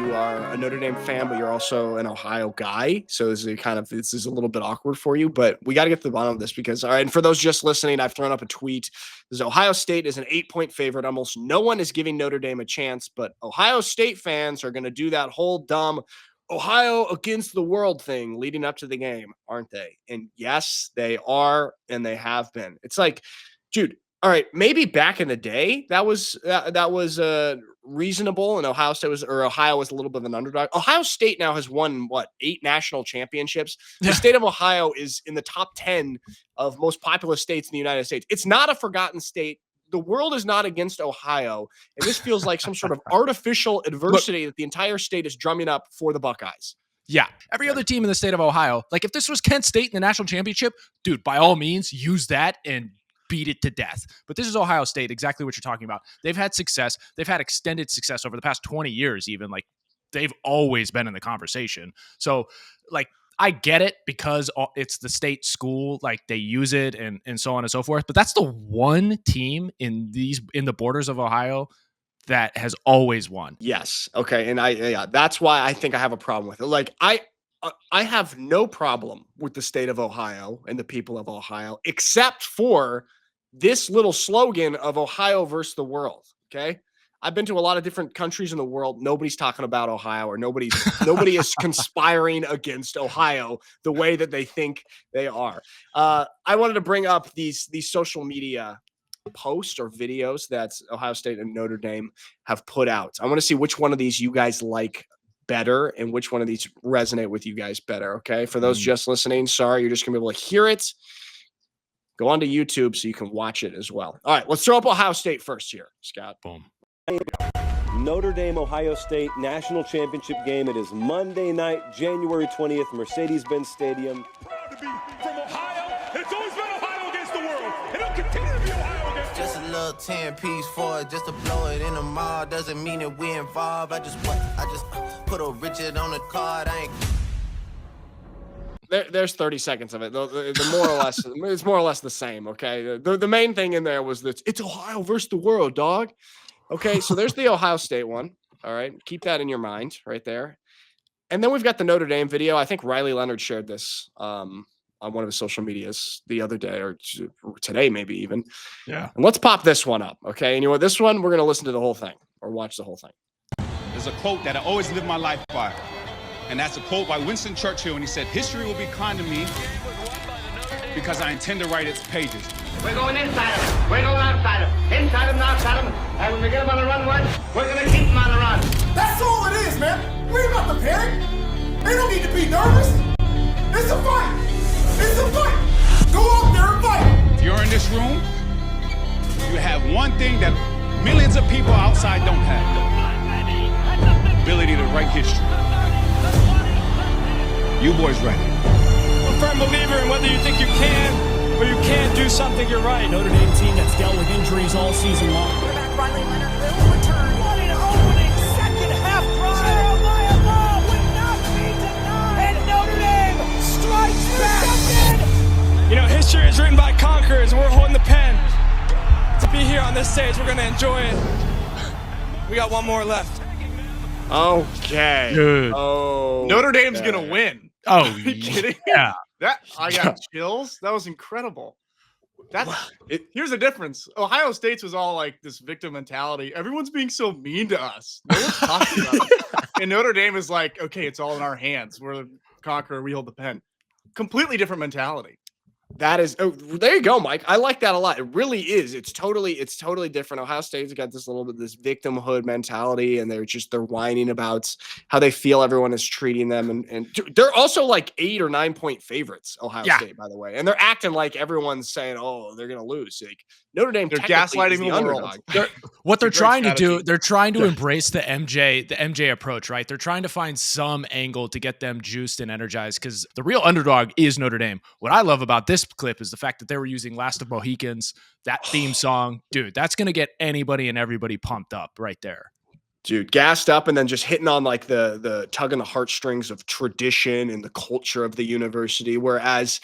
you are a Notre Dame fan, but you're also an Ohio guy. So this is a little bit awkward for you, but we got to get to the bottom of this because, all right, and for those just listening, I've thrown up a tweet. This Ohio State is an 8-point favorite. Almost no one is giving Notre Dame a chance, but Ohio State fans are going to do that whole dumb Ohio against the world thing leading up to the game, aren't they? And yes, they are, and they have been. It's like, dude, all right, maybe back in the day that was reasonable, and Ohio was a little bit of an underdog. Ohio State now has won 8 national championships. The state of Ohio is in the top 10 of most populous states in the United States. It's not a forgotten state. The world is not against Ohio, and this feels like some sort of artificial adversity that the entire state is drumming up for the Buckeyes. Yeah. Every other team in the state of Ohio, like if this was Kent State in the national championship, dude, by all means, use that and beat it to death. But this is Ohio State, exactly what you're talking about. They've had success. They've had extended success over the past 20 years, even. Like, they've always been in the conversation. So, like, I get it because it's the state school, like they use it and so on and so forth. But that's the one team in the borders of Ohio that has always won. Yes. Okay. And that's why I think I have a problem with it. Like I have no problem with the state of Ohio and the people of Ohio, except for this little slogan of Ohio versus the world. Okay. I've been to a lot of different countries in the world. Nobody's talking about Ohio, or nobody is conspiring against Ohio the way that they think they are. I wanted to bring up these social media posts or videos that Ohio State and Notre Dame have put out. I want to see which one of these you guys like better and which one of these resonate with you guys better. Okay. For those just listening, sorry, you're just gonna be able to hear it. Go onto YouTube so you can watch it as well. All right, let's throw up Ohio State first here, Scott. Boom. Notre Dame, Ohio State National Championship game. It is Monday night, January 20th, Mercedes-Benz Stadium. Proud to be from Ohio. It's always been Ohio against the world, and it'll continue to be Ohio against the world. Just a little 10-piece for it, just to blow it in the mall. Doesn't mean that we involved. I just put a Richard on the card. I ain't. There's 30 seconds of it. The more or less, it's more or less the same. Okay. The main thing in there was that it's Ohio versus the world, dog. Okay. So there's the Ohio State one. All right. Keep that in your mind right there. And then we've got the Notre Dame video. I think Riley Leonard shared this on one of his social medias the other day or today, maybe even. Yeah. And let's pop this one up. Okay. And you know what? This one, we're going to listen to the whole thing or watch the whole thing. There's a quote that I always live my life by. And that's a quote by Winston Churchill, and he said, "History will be kind to me because I intend to write its pages." We're going inside of them. We're going outside of them. Inside of them, outside of them. And when we get them on the run once, we're going to keep them on the run. That's all it is, man. We ain't about to panic. They don't need to be nervous. It's a fight. It's a fight. Go out there and fight. If you're in this room, you have one thing that millions of people outside don't have. The ability to write history. You boys ready? I'm a firm believer in whether you think you can or you can't do something, you're right. Notre Dame team that's dealt with injuries all season long. Quarterback Riley Leonard will return. What an opening second half drive. Jeremiah Law would not be denied. And Notre Dame strikes back. You know, history is written by conquerors, and we're holding the pen. To be here on this stage, we're going to enjoy it. We got one more left. Okay. Dude. Oh, Notre Dame's going to win. Oh, Are you kidding? yeah. That I got chills. That was incredible. Here's the difference. Ohio State's was all like this victim mentality. Everyone's being so mean to us. No one's talking about it. And Notre Dame is like, okay, it's all in our hands. We're the conqueror. We hold the pen. Completely different mentality. That is, there you go, Mike. I like that a lot. It really is. It's totally different. Ohio State's got this little bit, this victimhood mentality, and they're whining about how they feel everyone is treating them. And they're also like 8 or 9 point favorites, Ohio State, by the way. And they're acting like everyone's saying, oh, they're going to lose. Like Notre Dame, they're gaslighting the underdog. What they're trying to do, they're trying to embrace the MJ approach, right? They're trying to find some angle to get them juiced and energized because the real underdog is Notre Dame. What I love about this clip is the fact that they were using Last of Mohicans, that theme song. Dude, that's going to get anybody and everybody pumped up right there. Dude, gassed up and then just hitting on like the tugging the heartstrings of tradition and the culture of the university. Whereas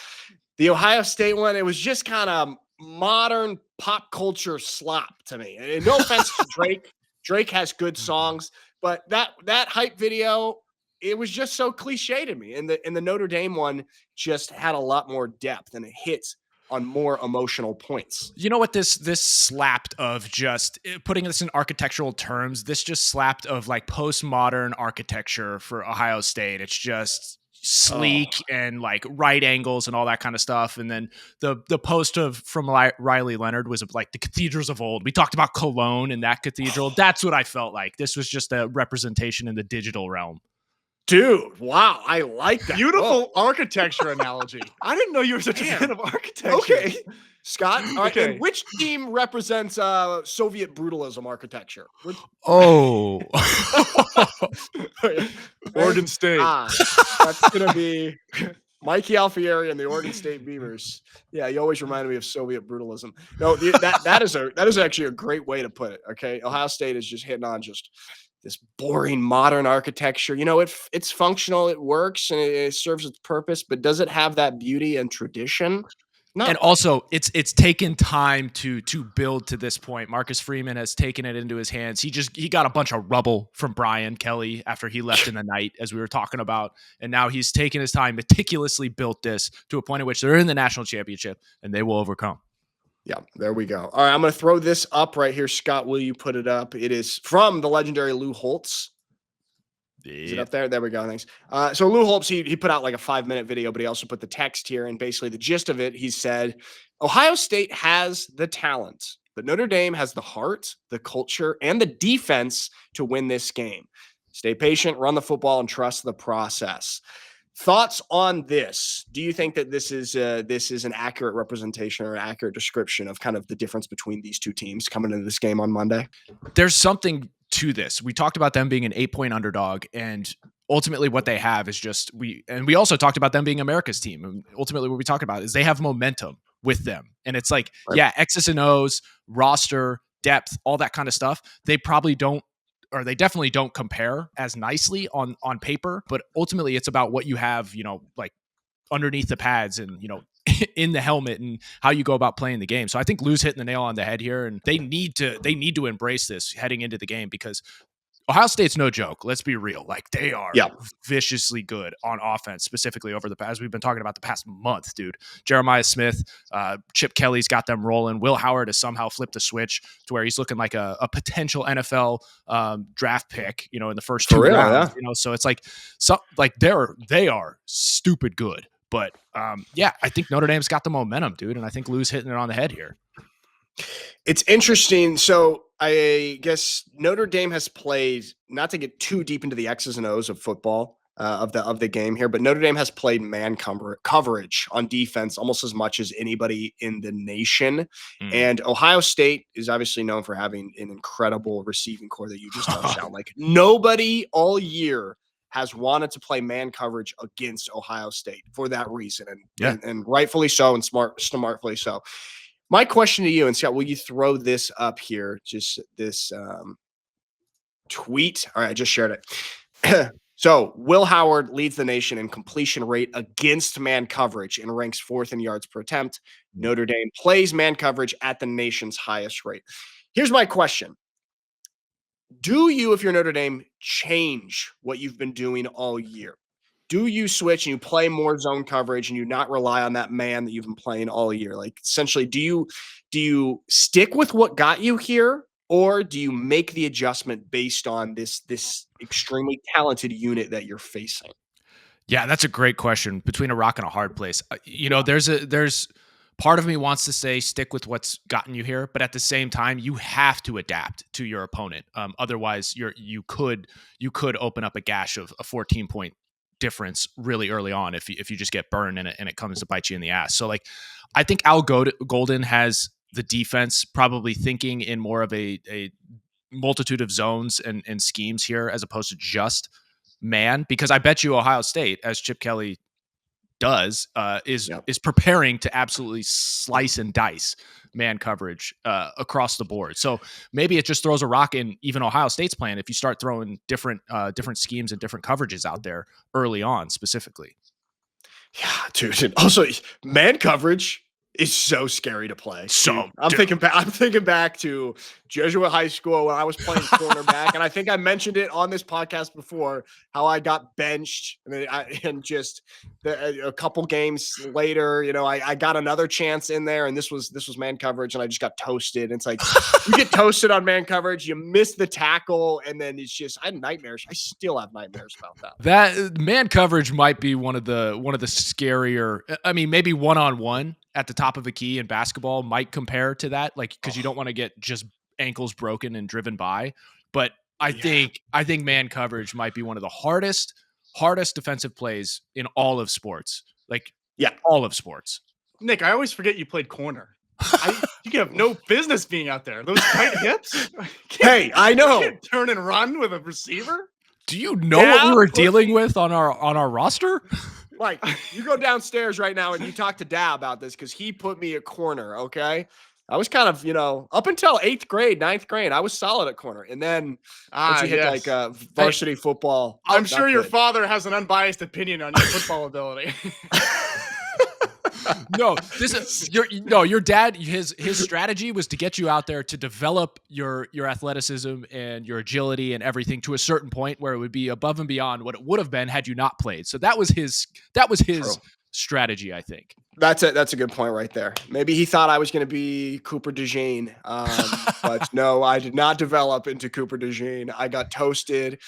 the Ohio State one, it was just kind of modern pop culture slop to me. And no offense to Drake. Drake has good songs, But that hype video, it was just so cliche to me. And the Notre Dame one just had a lot more depth and it hits on more emotional points. You know what this slapped of, just putting this in architectural terms, this just slapped of like postmodern architecture for Ohio State. It's just sleek and like right angles and all that kind of stuff. And then the post from Riley Leonard was like the cathedrals of old. We talked about Cologne and that cathedral. That's what I felt like. This was just a representation in the digital realm. Dude, wow, I like that. Beautiful architecture analogy. I didn't know you were such a fan of architecture. Okay, Scott. All right, Okay. and which team represents Soviet brutalism architecture? Oh, Oregon State. That's gonna be Mikey Alfieri and the Oregon State Beavers. Yeah, you always reminded me of Soviet brutalism. No, that is actually a great way to put it. Okay, Ohio State is just hitting on just this boring modern architecture. You know, it's functional, it works, and it serves its purpose, but does it have that beauty and tradition? No. And also, it's taken time to build to this point. Marcus Freeman has taken it into his hands. He got a bunch of rubble from Brian Kelly after he left in the night, as we were talking about, and now he's taken his time, meticulously built this to a point at which they're in the national championship, and they will overcome. Yeah, there we go. All right, I'm going to throw this up right here. Scott, will you put it up? It is from the legendary Lou Holtz. Is it up there? There we go. Thanks. So Lou Holtz, he put out like a 5-minute video, but he also put the text here. And basically the gist of it, he said, Ohio State has the talent, but Notre Dame has the heart, the culture, and the defense to win this game. Stay patient, run the football, and trust the process. Thoughts on this? Do you think that this is an accurate representation or accurate description of kind of the difference between these two teams coming into this game on Monday? There's something to this. We talked about them being an 8-point underdog, and ultimately what they have is we also talked about them being America's team. And ultimately what we talked about is they have momentum with them. And it's like, yeah, X's and O's, roster, depth, all that kind of stuff. They probably don't, or they definitely don't compare as nicely on paper, but ultimately it's about what you have, like underneath the pads and, in the helmet and how you go about playing the game. So I think Lou's hitting the nail on the head here, and they need to embrace this heading into the game, because Ohio State's no joke. Let's be real. Like, they are viciously good on offense, specifically over the past, we've been talking about the past month, dude. Jeremiah Smith, Chip Kelly's got them rolling. Will Howard has somehow flipped the switch to where he's looking like a potential NFL draft pick, in the first two rounds. Yeah. So it's like, they are stupid good. But I think Notre Dame's got the momentum, dude. And I think Lou's hitting it on the head here. It's interesting. So I guess Notre Dame has played, not to get too deep into the X's and O's of football of the game here, but Notre Dame has played man coverage on defense almost as much as anybody in the nation. And Ohio State is obviously known for having an incredible receiving core that you just touched on. Like, nobody all year has wanted to play man coverage against Ohio State for that reason. And rightfully so, and smartly so. My question to you, and Scott, will you throw this up here? Just this tweet. All right, I just shared it. So Will Howard leads the nation in completion rate against man coverage and ranks 4th in yards per attempt. Notre Dame plays man coverage at the nation's highest rate. Here's my question. Do you, if you're Notre Dame, change what you've been doing all year? Do you switch and you play more zone coverage and you not rely on that man that you've been playing all year? Like, essentially, do you stick with what got you here, or do you make the adjustment based on this extremely talented unit that you're facing? Yeah, that's a great question. Between a rock and a hard place. There's part of me wants to say stick with what's gotten you here, but at the same time, you have to adapt to your opponent. Otherwise, you could open up a gash of a 14-point difference really early on if you just get burned and it comes to bite you in the ass. So, like, I think Al Golden has the defense probably thinking in more of a multitude of zones and schemes here as opposed to just man, because I bet you Ohio State, as Chip Kelly does, is preparing to absolutely slice and dice man coverage across the board. So maybe it just throws a rock in even Ohio State's plan if you start throwing different schemes and different coverages out there early on specifically. Yeah, dude. And also, man coverage is so scary to play. So I'm thinking back to Jesuit High School when I was playing cornerback, and I think I mentioned it on this podcast before how I got benched, and just a couple games later, I got another chance in there, and this was man coverage, and I just got toasted. And it's like you get toasted on man coverage, you miss the tackle, and then it's just I had nightmares. I still have nightmares about that. That man coverage might be one of the scarier. I mean, maybe one-on-one at the top of a key in basketball might compare to that, like because you don't want to get just ankles broken and driven by. But I think man coverage might be one of the hardest defensive plays in all of sports. All of sports. Nick, I always forget you played corner. You have no business being out there. Those tight hips. Hey, I know. Turn and run with a receiver. Do you know what we were dealing with on our roster? Like, you go downstairs right now and you talk to Dad about this because he put me at corner, okay? I was kind of, up until 8th grade, 9th grade, I was solid at corner. And then once you hit varsity football. I'm sure your father has an unbiased opinion on your football ability. No, your dad, his strategy was to get you out there to develop your athleticism and your agility and everything to a certain point where it would be above and beyond what it would have been had you not played. So that was his strategy, I think. That's it. That's a good point right there. Maybe he thought I was going to be Cooper DeJean. But no, I did not develop into Cooper DeJean. I got toasted.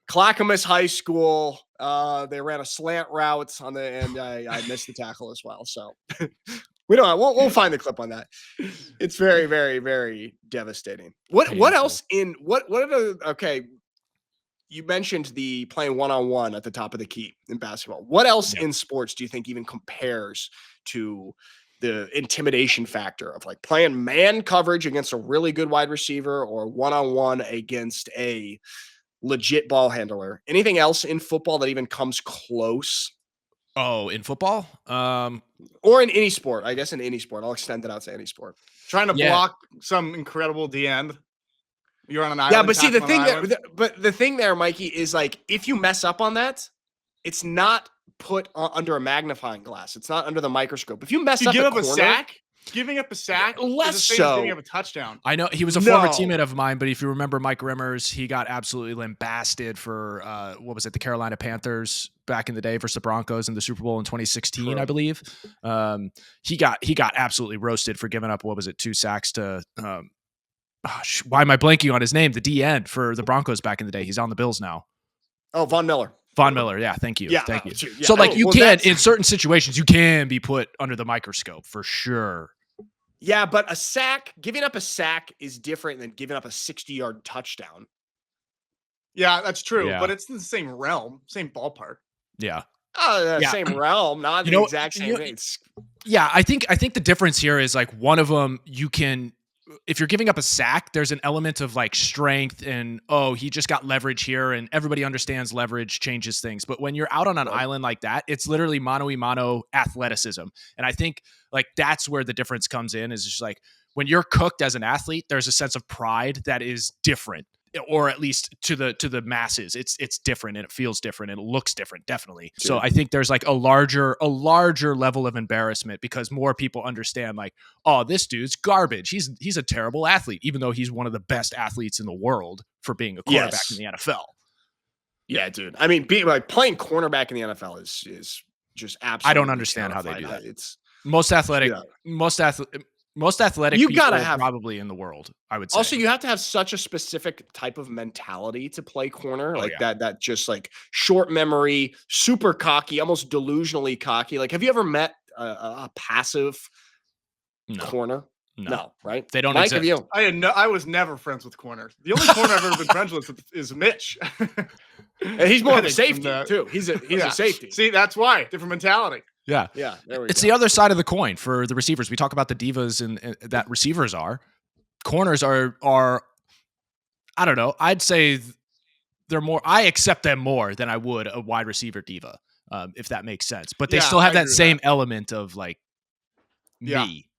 Clackamas High School, they ran a slant route and I missed the tackle as well. So we'll find the clip on that. It's very, very, very devastating. What else okay. You mentioned the playing one-on-one at the top of the key in basketball. What else in sports do you think even compares to the intimidation factor of like playing man coverage against a really good wide receiver or one-on-one against a legit ball handler? Anything else in football that even comes close? Oh, in football? Or in any sport. I guess in any sport. I'll extend it out to any sport. Trying to block some incredible D end. You're on an island. Yeah, but see the thing there, Mikey, is like if you mess up on that, it's not put under a magnifying glass. It's not under the microscope. If you mess up, giving up a sack, less is the same as so. giving up a touchdown. I know he was a former teammate of mine, but if you remember Mike Remmers, he got absolutely lambasted for the Carolina Panthers back in the day versus the Broncos in the Super Bowl in 2016, I believe. He got absolutely roasted for giving up 2 sacks to. Why am I blanking on his name? The D end for the Broncos back in the day. He's on the Bills now. Oh, Von Miller. Yeah, thank you. Yeah, thank you. Yeah. So in certain situations, you can be put under the microscope for sure. Yeah, but giving up a sack is different than giving up a 60-yard touchdown. Yeah, that's true. Yeah. But it's in the same realm, same ballpark. Yeah. Same realm, not the exact same thing. Yeah, I think the difference here is like one of them you can. If you're giving up a sack, there's an element of like strength and, he just got leverage here and everybody understands leverage changes things. But when you're out on an island like that, it's literally mano-a-mano athleticism. And I think like that's where the difference comes in is just like when you're cooked as an athlete, there's a sense of pride that is different, or at least to the masses. It's different and it feels different and it looks different. Definitely. Dude. So I think there's like a larger level of embarrassment because more people understand like, oh, this dude's garbage. He's a terrible athlete, even though he's one of the best athletes in the world for being a quarterback in the NFL. Yeah, dude. I mean, playing cornerback in the NFL is just absolutely. I don't understand how they do that. It's most athletic you people gotta have probably in the world, I would say. Also, you have to have such a specific type of mentality to play corner, that just like short memory, super cocky, almost delusionally cocky. Like, have you ever met a passive corner? No, right? They don't Mike, exist. have you? I was never friends with corner. The only corner I've ever been friends with is Mitch. And he's more of a safety too. He's a safety. See, that's why different mentality. Yeah. It's the other side of the coin for the receivers. We talk about the divas and that receivers are. Corners are I don't know. I'd say they're more. I accept them more than I would a wide receiver diva, if that makes sense. But they still have that same element of like me.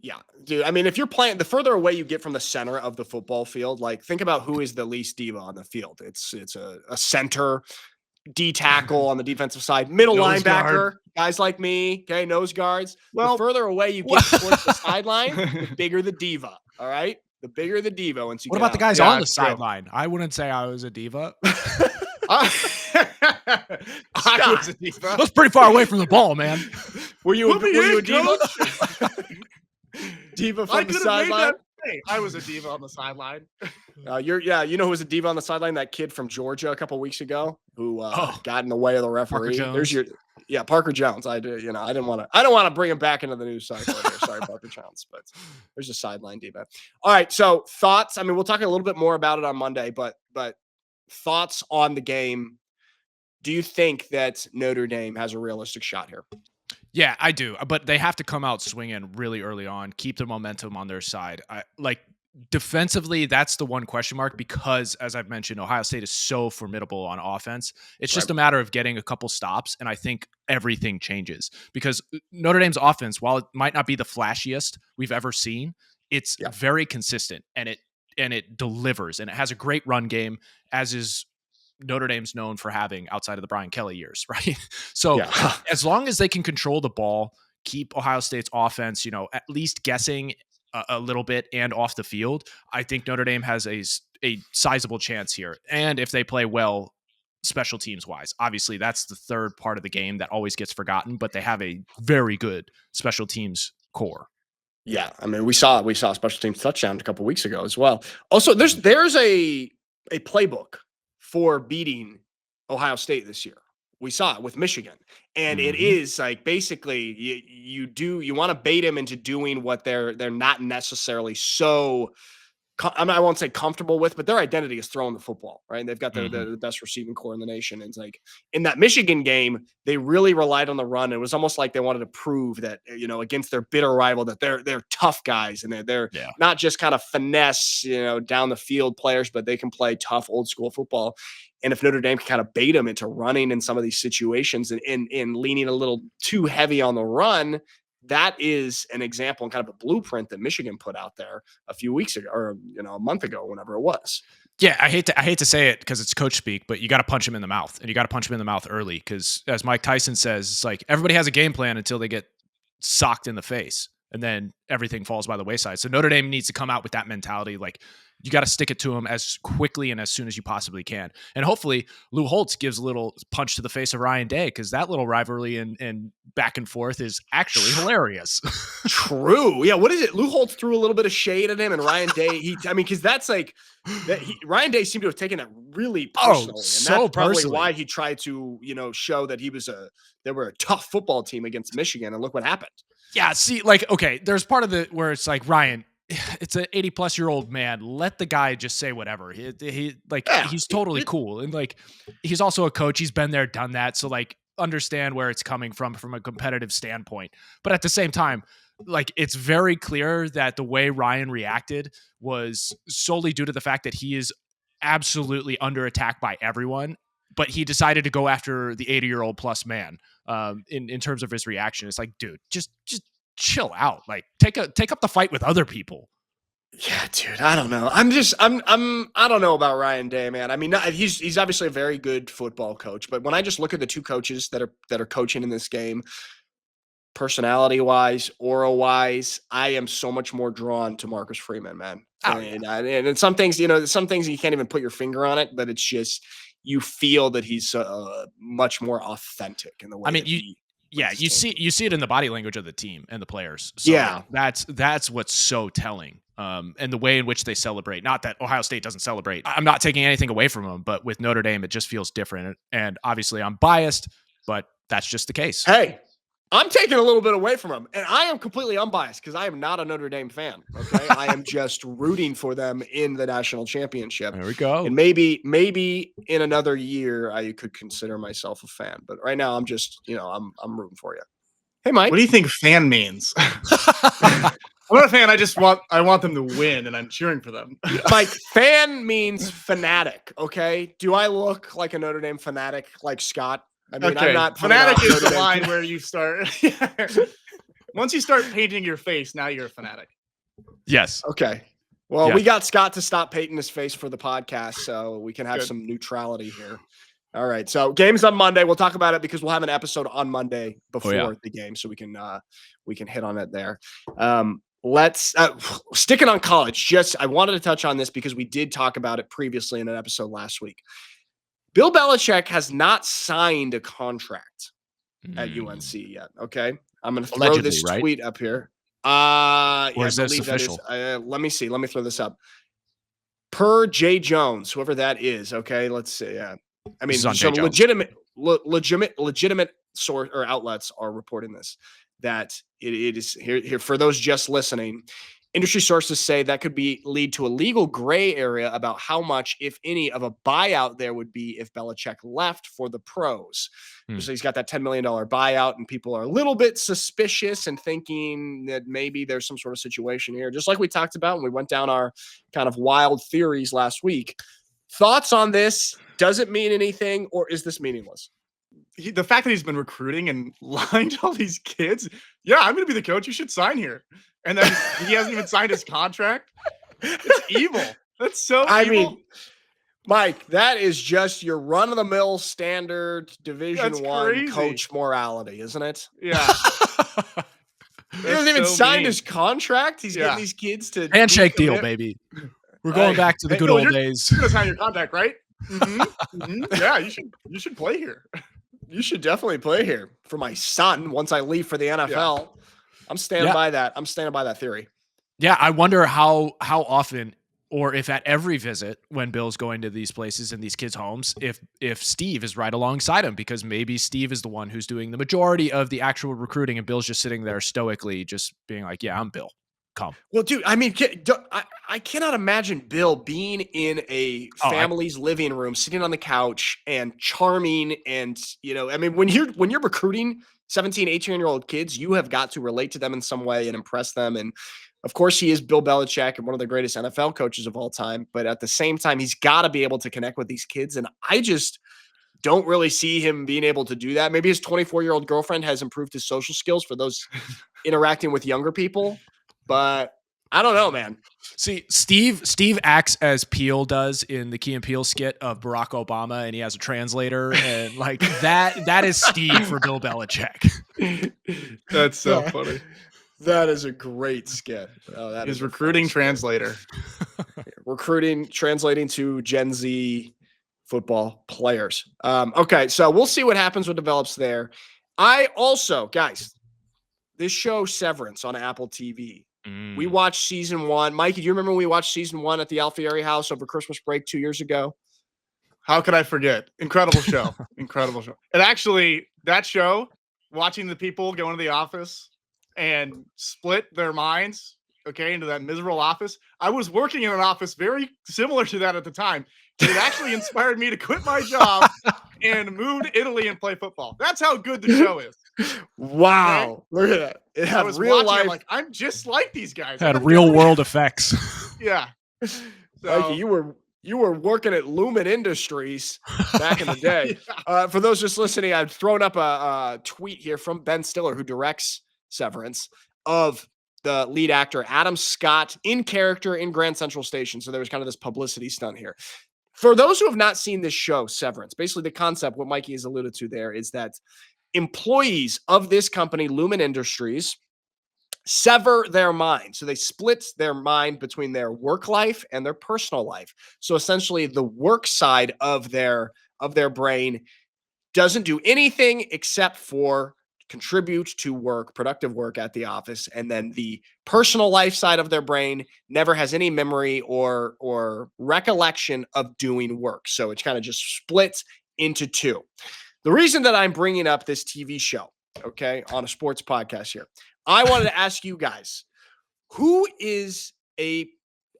Yeah, dude. I mean, if you're playing, the further away you get from the center of the football field, like think about who is the least diva on the field. It's a center. D tackle on the defensive side, middle Nose linebacker, guard. guys like me, okay, nose guards. Well- the further away you get towards the sideline, the bigger the diva. All right, the bigger the diva. Once you What get about the out guys there. on the it's true. sideline? I wouldn't say I was a diva. I was a diva. I was pretty far away from the ball, man. Were you a Put me in, diva? coach. Diva I from the could have made sideline. that. Hey, I was a diva on the sideline. You know who was a diva on the sideline? That kid from Georgia a couple weeks ago who got in the way of the referee. Jones. Parker Jones. I don't want to bring him back into the news cycle here. Sorry, Parker Jones, but there's a sideline diva. All right, so thoughts. I mean, we'll talk a little bit more about it on Monday, but thoughts on the game. Do you think that Notre Dame has a realistic shot here? Yeah, I do. But they have to come out swinging really early on, keep the momentum on their side. Defensively, that's the one question mark because, as I've mentioned, Ohio State is so formidable on offense. It's just a matter of getting a couple stops, and I think everything changes because Notre Dame's offense, while it might not be the flashiest we've ever seen, it's very consistent, and it delivers, and it has a great run game, as is Notre Dame's known for having outside of the Brian Kelly years, right? So as long as they can control the ball, keep Ohio State's offense, at least guessing a little bit and off the field, I think Notre Dame has a sizable chance here. And if they play well, special teams wise, obviously that's the third part of the game that always gets forgotten, but they have a very good special teams core. Yeah. I mean, we saw a special teams touchdown a couple weeks ago as well. Also, there's a playbook for beating Ohio State this year. We saw it with Michigan. And it is like basically you want to bait them into doing what they're not necessarily so I won't say comfortable with, but their identity is throwing the football, right? And they've got the best receiving core in the nation. And it's like in that Michigan game, they really relied on the run. It was almost like they wanted to prove that, against their bitter rival, that they're tough guys and they're not just kind of finesse, down the field players, but they can play tough old school football. And if Notre Dame can kind of bait them into running in some of these situations and leaning a little too heavy on the run, that is an example and kind of a blueprint that Michigan put out there a few weeks ago or, a month ago, whenever it was. Yeah. I hate to say it because it's coach speak, but you got to punch him in the mouth and you got to punch him in the mouth early. Cause as Mike Tyson says, it's like everybody has a game plan until they get socked in the face and then everything falls by the wayside. So Notre Dame needs to come out with that mentality. Like you got to stick it to him as quickly and as soon as you possibly can. And hopefully Lou Holtz gives a little punch to the face of Ryan Day because that little rivalry and back and forth is actually hilarious. True. Yeah. What is it? Lou Holtz threw a little bit of shade at him and Ryan Day, because that's like Ryan Day seemed to have taken it really personally. And so that's probably personally. why he tried to, show that they were a tough football team against Michigan. And look what happened. Yeah. See, okay, there's part of it where it's like, Ryan, it's an 80-plus-year-old man. Let the guy just say whatever. He's totally cool. And he's also a coach. He's been there, done that. So understand where it's coming from a competitive standpoint. But at the same time, it's very clear that the way Ryan reacted was solely due to the fact that he is absolutely under attack by everyone. But he decided to go after the 80-year-old plus man in terms of his reaction. It's like, dude, just chill out. Take up the fight with other people. Yeah, dude, I don't know. I don't know about Ryan Day, man. I mean, he's obviously a very good football coach, but when I just look at the two coaches that are coaching in this game, personality wise, aura wise, I am so much more drawn to Marcus Freeman, man. And some things, some things you can't even put your finger on it, but it's just you feel that he's much more authentic in the way. You see it in the body language of the team and the players. So that's what's so telling. And the way in which they celebrate. Not that Ohio State doesn't celebrate. I'm not taking anything away from them, but with Notre Dame, it just feels different. And obviously, I'm biased, but that's just the case. Hey, I'm taking a little bit away from them, and I am completely unbiased because I am not a Notre Dame fan. Okay, I am just rooting for them in the national championship. There we go. And maybe in another year I could consider myself a fan, but right now I'm just, I'm rooting for you. Hey, Mike, what do you think fan means? I'm not a fan. I want them to win, and I'm cheering for them. Mike, fan means fanatic. Okay, do I look like a Notre Dame fanatic like Scott? I mean, okay. I'm not fanatic is the line where you start. Once you start painting your face, now you're a fanatic. Yes. Okay. Well, we got Scott to stop painting his face for the podcast, so we can have some neutrality here. All right. So games on Monday. We'll talk about it because we'll have an episode on Monday before the game, so we can hit on it there. Let's sticking on college. I wanted to touch on this because we did talk about it previously in an episode last week. Bill Belichick has not signed a contract at UNC yet. Okay, I'm going to throw this tweet up here. Or is this official? Let me see. Let me throw this up. Per Jay Jones, whoever that is. Okay, let's see. Yeah, I mean, so legitimate source or outlets are reporting this, that it is here for those just listening. Industry sources say that could lead to a legal gray area about how much, if any, of a buyout there would be if Belichick left for the pros. So he's got that $10 million buyout, and people are a little bit suspicious and thinking that maybe there's some sort of situation here, just like we talked about when we went down our kind of wild theories last week. Thoughts on this? Does it mean anything, or is this meaningless? The fact that he's been recruiting and lying to all these kids. Yeah, I'm going to be the coach. You should sign here. And then he hasn't even signed his contract. It's evil. That's so evil. I mean, Mike, that is just your run-of-the-mill standard Division I coach morality, isn't it? Yeah. He hasn't even signed his contract. He's getting these kids to handshake deal, baby. We're going back to the good old days. You're going to sign your contract, right? Yeah, you should play here. You should definitely play here for my son once I leave for the NFL. Yeah. I'm standing by that. I'm standing by that theory. Yeah, I wonder how often, or if at every visit when Bill's going to these places and these kids' homes, if Steve is right alongside him, because maybe Steve is the one who's doing the majority of the actual recruiting, and Bill's just sitting there stoically, just being like, "Yeah, I'm Bill. Come." Well, dude, I mean, I cannot imagine Bill being in a family's living room, sitting on the couch and charming. And, I mean, when you're recruiting 17, 18-year-old kids, you have got to relate to them in some way and impress them. And of course, he is Bill Belichick and one of the greatest NFL coaches of all time. But at the same time, he's got to be able to connect with these kids. And I just don't really see him being able to do that. Maybe his 24-year-old girlfriend has improved his social skills for those interacting with younger people. But I don't know, man. See, Steve acts as Peele does in the Key and Peele skit of Barack Obama, and he has a translator, and like that is Steve for Bill Belichick. That's so funny. That is a great skit. Oh, that is recruiting translator. Translating to Gen Z football players. Okay, so we'll see what happens, what develops there. I also, guys, this show Severance on Apple TV. We watched season 1. Mikey, do you remember when we watched season 1 at the Alfieri house over Christmas break 2 years ago? How could I forget? Incredible show. Incredible show. And actually, that show, watching the people go into the office and split their minds, into that miserable office. I was working in an office very similar to that at the time. It actually inspired me to quit my job and move to Italy and play football. That's how good the show is. Wow. Okay? Look at that. It had real life. I'm just like these guys. Had real world effects. Yeah. So, Mikey, you were working at Lumen Industries back in the day. For those just listening, I've thrown up a tweet here from Ben Stiller, who directs Severance, of the lead actor, Adam Scott, in character in Grand Central Station. So there was kind of this publicity stunt here. For those who have not seen this show, Severance, basically the concept, what Mikey has alluded to there, is that employees of this company, Lumen Industries, sever their mind. So they split their mind between their work life and their personal life. So essentially the work side of their brain doesn't do anything except for contribute to work, productive work at the office. And then the personal life side of their brain never has any memory or recollection of doing work. So it's kind of just splits into two. The reason that I'm bringing up this TV show, on a sports podcast here, I wanted to ask you guys, who is a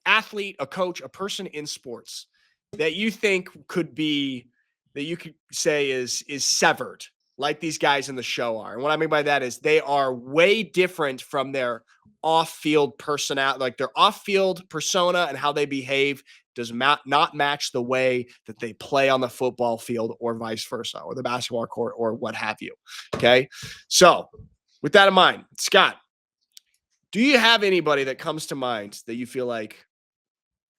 athlete, a coach, a person in sports that you think could be, that you could say is severed, like these guys in the show are? And what I mean by that is they are way different from their off-field personality, like their off-field persona and how they behave does not match the way that they play on the football field, or vice versa, or the basketball court, or what have you. Okay. So with that in mind, Scott, do you have anybody that comes to mind that you feel like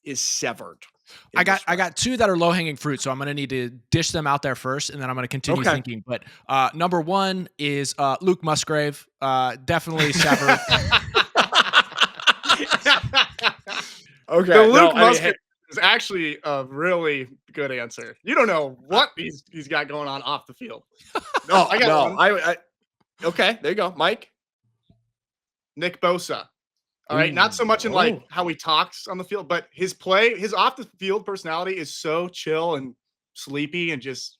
is severed? I got two that are low hanging fruit, so I'm going to need to dish them out there first, and then I'm going to continue thinking. But number one is Luke Musgrave, definitely severed. Okay, the Luke Musgrave is actually a really good answer. You don't know what he's got going on off the field. I got one. Okay, there you go, Mike. Nick Bosa. All right, not so much in like how he talks on the field, but his play, his off the field personality is so chill and sleepy and just,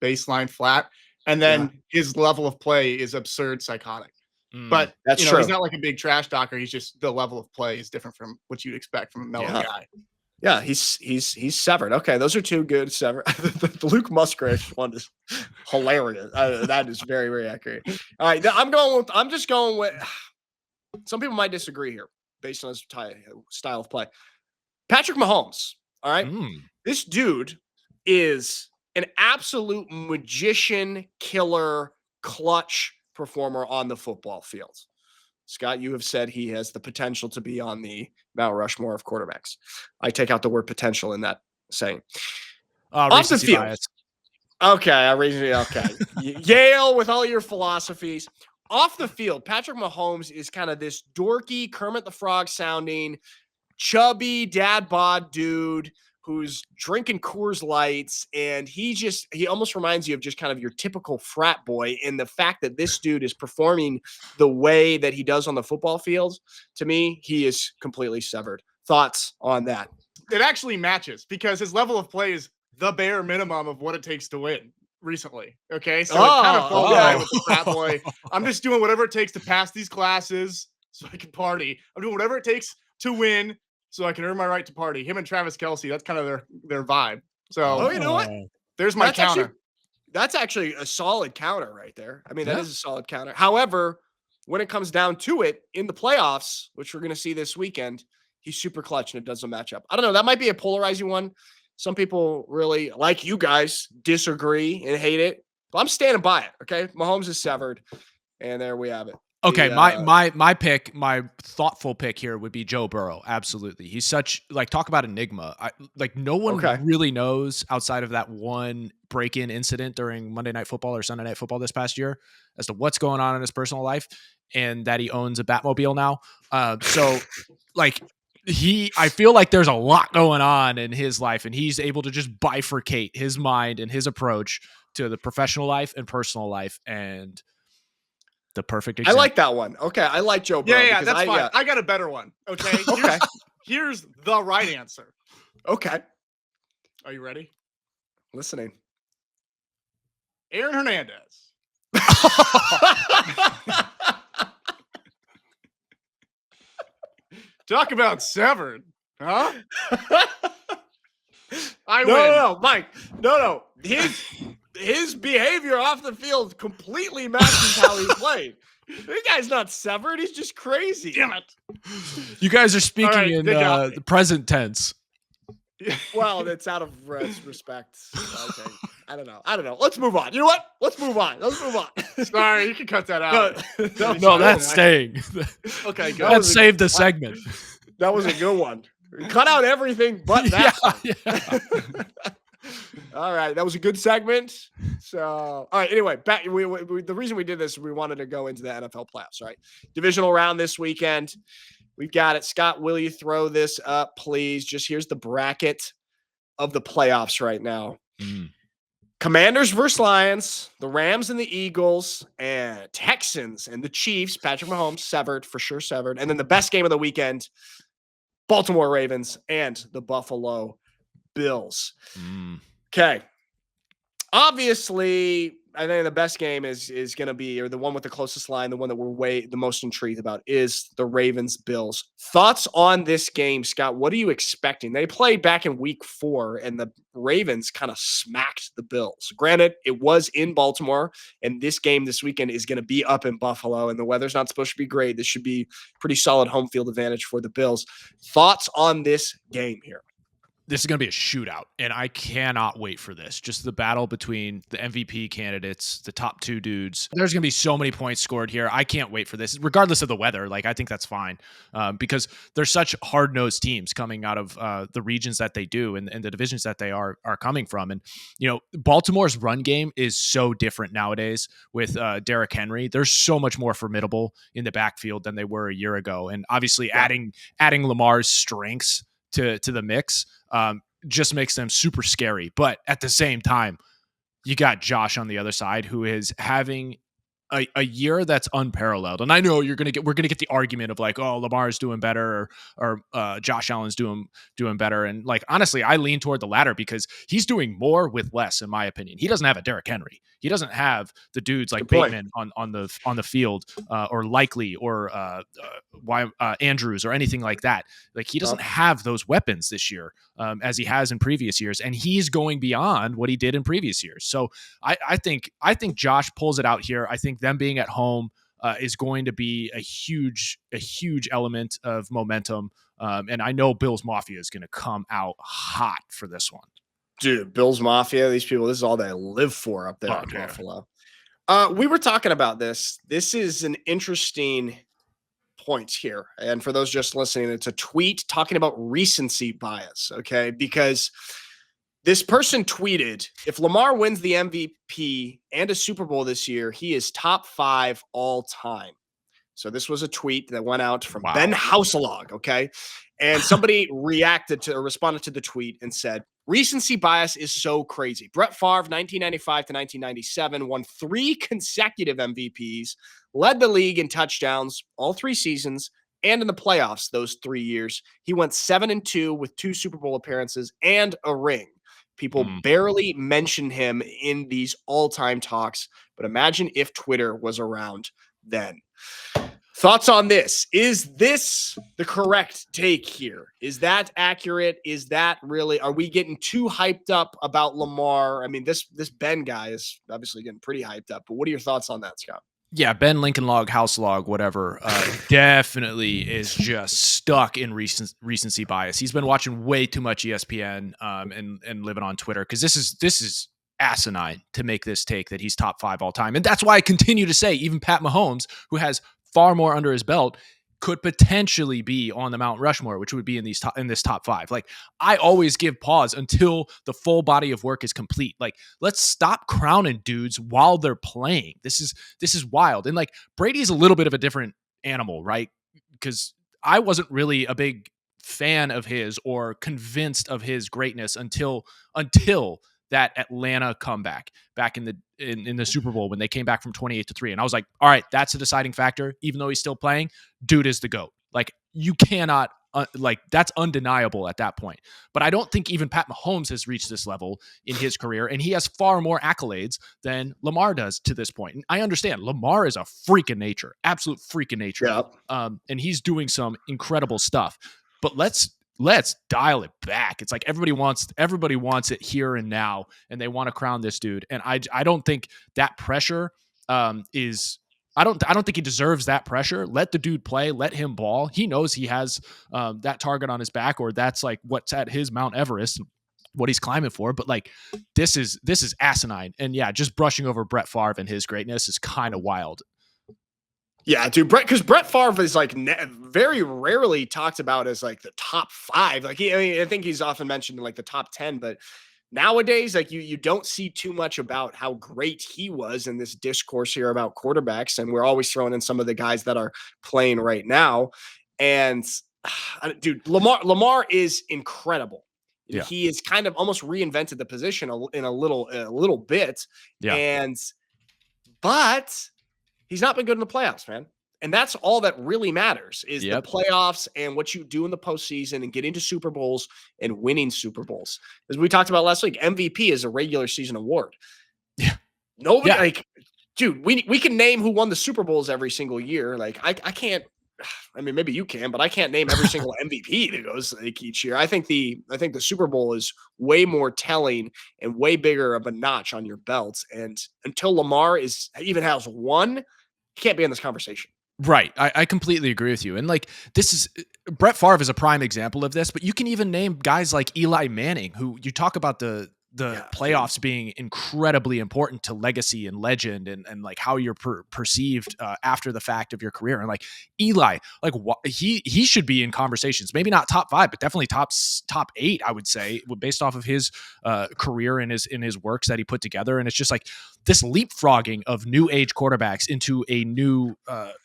baseline flat. And then his level of play is absurd, psychotic. But that's true. He's not like a big trash talker. He's just the level of play is different from what you'd expect from a mellow guy. Yeah, he's severed. Okay, those are two good severed. The Luke Musgrave one is hilarious. That is very, very accurate. All right, I'm just going with. Some people might disagree here based on his style of play. Patrick Mahomes. All right, this dude is an absolute magician, killer, clutch performer on the football field. Scott, you have said he has the potential to be on the Mount Rushmore of quarterbacks. I take out the word potential in that saying. Off the field. Bias. Okay. Yale with all your philosophies. Off the field, Patrick Mahomes is kind of this dorky Kermit the Frog sounding, chubby dad bod dude who's drinking Coors Lights, and he almost reminds you of just kind of your typical frat boy. And the fact that this dude is performing the way that he does on the football field, to me, he is completely severed. Thoughts on that? It actually matches because his level of play is the bare minimum of what it takes to win recently. Okay, so it kind of falls away with the frat boy. I'm just doing whatever it takes to pass these classes so I can party. I'm doing whatever it takes to win so I can earn my right to party. Him and Travis Kelce, that's kind of their vibe. So, you know what? There's my counter. That's actually a solid counter right there. I mean, that is a solid counter. However, when it comes down to it in the playoffs, which we're going to see this weekend, he's super clutch and it doesn't match up. I don't know. That might be a polarizing one. Some people really, like you guys, disagree and hate it. But I'm standing by it. Okay, Mahomes is severed, and there we have it. Okay, my pick, my thoughtful pick here would be Joe Burrow. Absolutely, he's such talk about enigma. No one really knows outside of that one break-in incident during Monday Night Football or Sunday Night Football this past year as to what's going on in his personal life, and that he owns a Batmobile now. I feel like there's a lot going on in his life, and he's able to just bifurcate his mind and his approach to the professional life and personal life, and the perfect example. I like that one. Okay, I like Joe Burrow. Yeah, that's fine. I got a better one. Okay. Here's the right answer. Okay. Are you ready? Listening. Aaron Hernandez. Talk about severed, huh? No, Mike. No. His behavior off the field completely matches how he played. This guy's not severed. He's just crazy. Damn it. You guys are speaking in the present tense. Well, that's out of respect. Okay. I don't know. Let's move on. You know what? Let's move on. Sorry, you can cut that out. No, that's staying. Okay, good. Let's save the segment. That was a good one. Cut out everything but that. Yeah. All right, that was a good segment. So, all right. Anyway, back. The reason we did this, we wanted to go into the NFL playoffs. Right, divisional round this weekend. We've got it. Scott, will you throw this up, please? Just here's the bracket of the playoffs right now. Commanders versus Lions, the Rams and the Eagles, and Texans and the Chiefs. Patrick Mahomes severed, for sure severed. And then the best game of the weekend, Baltimore Ravens and the Buffalo Bills. Okay. Obviously, I think the best game is going to be, or the one with the closest line, the one that we're the most intrigued about is the Ravens Bills. Thoughts on this game, Scott? What are you expecting? They played back in week 4 and the Ravens kind of smacked the Bills. Granted, it was in Baltimore, and this game this weekend is going to be up in Buffalo, and the weather's not supposed to be great. This should be pretty solid home field advantage for the Bills. Thoughts on this game here? this is going to be a shootout, and I cannot wait for this. Just the battle between the MVP candidates, the top two dudes. There's going to be so many points scored here. I can't wait for this, regardless of the weather. Like, I think that's fine because they're such hard-nosed teams coming out of the regions that they do and the divisions that they are coming from. And, you know, Baltimore's run game is so different nowadays with Derrick Henry. They're so much more formidable in the backfield than they were a year ago. And obviously adding Lamar's strengths to the mix just makes them super scary. But at the same time, you got Josh on the other side, who is having a year that's unparalleled. And I know we're gonna get the argument of like, oh, Lamar's doing better or Josh Allen's doing better. And like, honestly, I lean toward the latter because he's doing more with less, in my opinion. He doesn't have a Derrick Henry. He doesn't have the dudes like Bateman on the field or Likely or Andrews or anything like that. Like, he doesn't have those weapons this year as he has in previous years, and he's going beyond what he did in previous years. So I think Josh pulls it out here. I think them being at home is going to be a huge element of momentum, and I know Bills Mafia is going to come out hot for this one. Dude, Bills Mafia, these people, this is all they live for up there in Buffalo. We were talking about this. This is an interesting point here. And for those just listening, it's a tweet talking about recency bias, okay? Because this person tweeted, if Lamar wins the MVP and a Super Bowl this year, he is top 5 all time. So this was a tweet that went out from Ben Houselog, okay? And somebody responded to the tweet and said, recency bias is so crazy. Brett Favre, 1995 to 1997, won 3 consecutive MVPs, led the league in touchdowns all 3 seasons, and in the playoffs those 3 years. He went 7-2 with 2 Super Bowl appearances and a ring. People barely mention him in these all-time talks, but imagine if Twitter was around then. Thoughts on this? Is this the correct take here? Is that accurate? Is that really, are we getting too hyped up about Lamar? I mean, this Ben guy is obviously getting pretty hyped up, but what are your thoughts on that, Scott? Yeah, Ben Lincoln Log, House Log, whatever, definitely is just stuck in recency bias. He's been watching way too much ESPN and living on Twitter because this is asinine to make this take that he's top 5 all time. And that's why I continue to say even Pat Mahomes, who has far more under his belt, could potentially be on the Mount Rushmore, which would be in this top 5. Like, I always give pause until the full body of work is complete. Like, let's stop crowning dudes while they're playing. This is wild. And like, Brady's a little bit of a different animal, right? Because I wasn't really a big fan of his or convinced of his greatness until that Atlanta comeback back in the Super Bowl when they came back from 28-3. And I was like, all right, that's a deciding factor. Even though he's still playing, dude is the GOAT. Like, you cannot, that's undeniable at that point. But I don't think even Pat Mahomes has reached this level in his career, and he has far more accolades than Lamar does to this point. And I understand Lamar is a freak of nature, absolute freak of nature. Yeah. And he's doing some incredible stuff. But let's dial it back. It's like everybody wants it here and now, and they want to crown this dude. And I don't think that pressure is. I don't think he deserves that pressure. Let the dude play. Let him ball. He knows he has that target on his back, or that's like what's at his Mount Everest, what he's climbing for. But like, this is asinine. And yeah, just brushing over Brett Favre and his greatness is kind of wild. Yeah, dude, because Brett Favre is like very rarely talked about as like the top 5. Like, I think he's often mentioned in like the top 10, but nowadays, like you don't see too much about how great he was in this discourse here about quarterbacks. And we're always throwing in some of the guys that are playing right now. And dude, Lamar is incredible. Yeah. He has kind of almost reinvented the position in a little bit. Yeah. But he's not been good in the playoffs, man. And that's all that really matters is the playoffs and what you do in the postseason and get into Super Bowls and winning Super Bowls. As we talked about last week, MVP is a regular season award. Yeah. Nobody like, dude, we can name who won the Super Bowls every single year. Like I can't, I mean, maybe you can, but I can't name every single MVP that goes like each year. I think the Super Bowl is way more telling and way bigger of a notch on your belt. And until Lamar even has one, he can't be in this conversation. Right. I completely agree with you. And like, this is, Brett Favre is a prime example of this, but you can even name guys like Eli Manning, who you talk about the playoffs being incredibly important to legacy and legend and like how you're perceived after the fact of your career. And like Eli, like he should be in conversations, maybe not top 5, but definitely top 8, I would say, based off of his career and his works that he put together. And it's just like this leapfrogging of new age quarterbacks into a new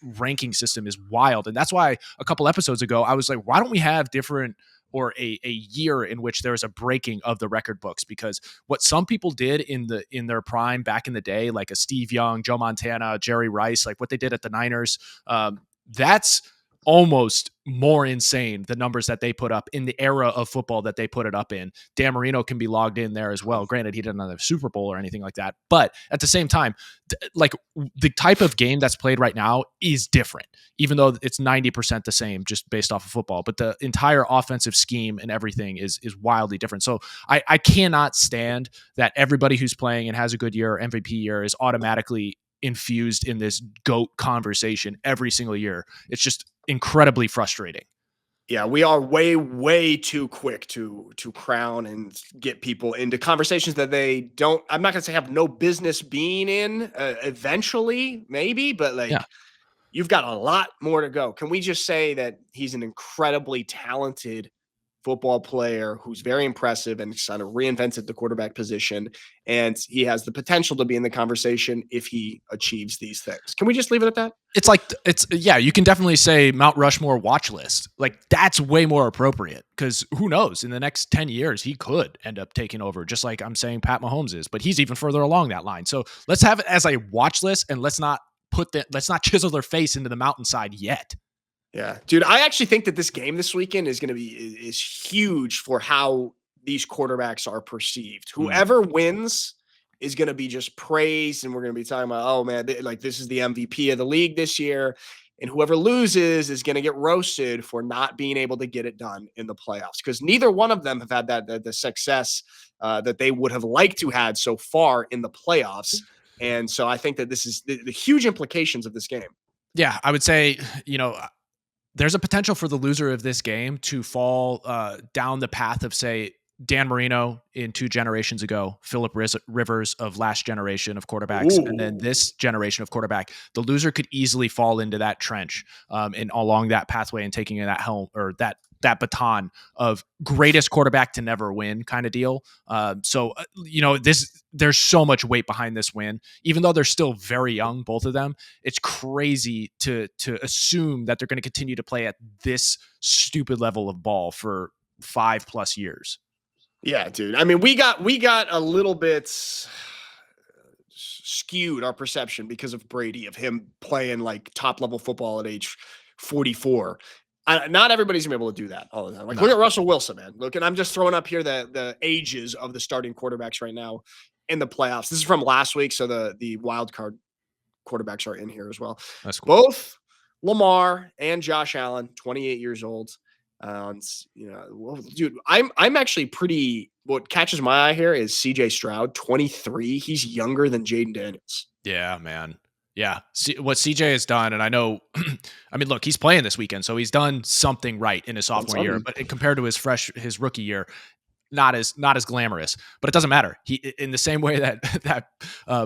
ranking system is wild. And that's why a couple episodes ago, I was like, why don't we have different or a year in which there's a breaking of the record books? Because what some people did in their prime back in the day, like a Steve Young, Joe Montana, Jerry Rice, like what they did at the Niners, that's almost more insane, the numbers that they put up in the era of football that they put it up in. Dan Marino can be logged in there as well. Granted, he didn't have a Super Bowl or anything like that, but at the same time, like the type of game that's played right now is different, even though it's 90% the same just based off of football, but the entire offensive scheme and everything is wildly different. So I cannot stand that everybody who's playing and has a good year, MVP year, is automatically infused in this GOAT conversation every single year. It's just incredibly frustrating. Yeah, we are way too quick to crown and get people into conversations that they don't, I'm not going to say have no business being in, eventually, maybe, but like, you've got a lot more to go. Can we just say that he's an incredibly talented football player who's very impressive and kind of reinvented the quarterback position, and he has the potential to be in the conversation if he achieves these things? Can we just leave it at that? You can definitely say Mount Rushmore watch list. Like that's way more appropriate, because who knows, in the next 10 years, he could end up taking over, just like I'm saying Pat Mahomes is, but he's even further along that line. So let's have it as a watch list, and let's not chisel their face into the mountainside yet. Yeah, dude, I actually think that this game this weekend is going to is huge for how these quarterbacks are perceived. Whoever wins is going to be just praised, and we're going to be talking about, oh man, like this is the MVP of the league this year. And whoever loses is going to get roasted for not being able to get it done in the playoffs, because neither one of them have had the success that they would have liked to had so far in the playoffs. And so I think that this is the huge implications of this game. Yeah, I would say, there's a potential for the loser of this game to fall down the path of, say, Dan Marino in 2 generations ago, Phillip Rivers of last generation of quarterbacks, and then this generation of quarterback. The loser could easily fall into that trench and along that pathway and taking that helm or that baton of greatest quarterback to never win kind of deal. There's so much weight behind this win, even though they're still very young, both of them. It's crazy to assume that they're going to continue to play at this stupid level of ball for 5+ years. Yeah, dude. I mean, we got a little bit skewed our perception because of Brady, of him playing like top level football at age 44. Not everybody's gonna be able to do that all the time. Like, look at Russell Wilson, man. Look, and I'm just throwing up here the ages of the starting quarterbacks right now in the playoffs. This is from last week, so the wild card quarterbacks are in here as well. That's cool. Both Lamar and Josh Allen, 28 years old. Dude, I'm actually pretty. What catches my eye here is CJ Stroud, 23. He's younger than Jaden Daniels. Yeah, man. Yeah. What CJ has done, and I know, I mean, look, he's playing this weekend, so he's done something right in his sophomore year, but compared to his rookie year, not as glamorous, but it doesn't matter. He, in the same way that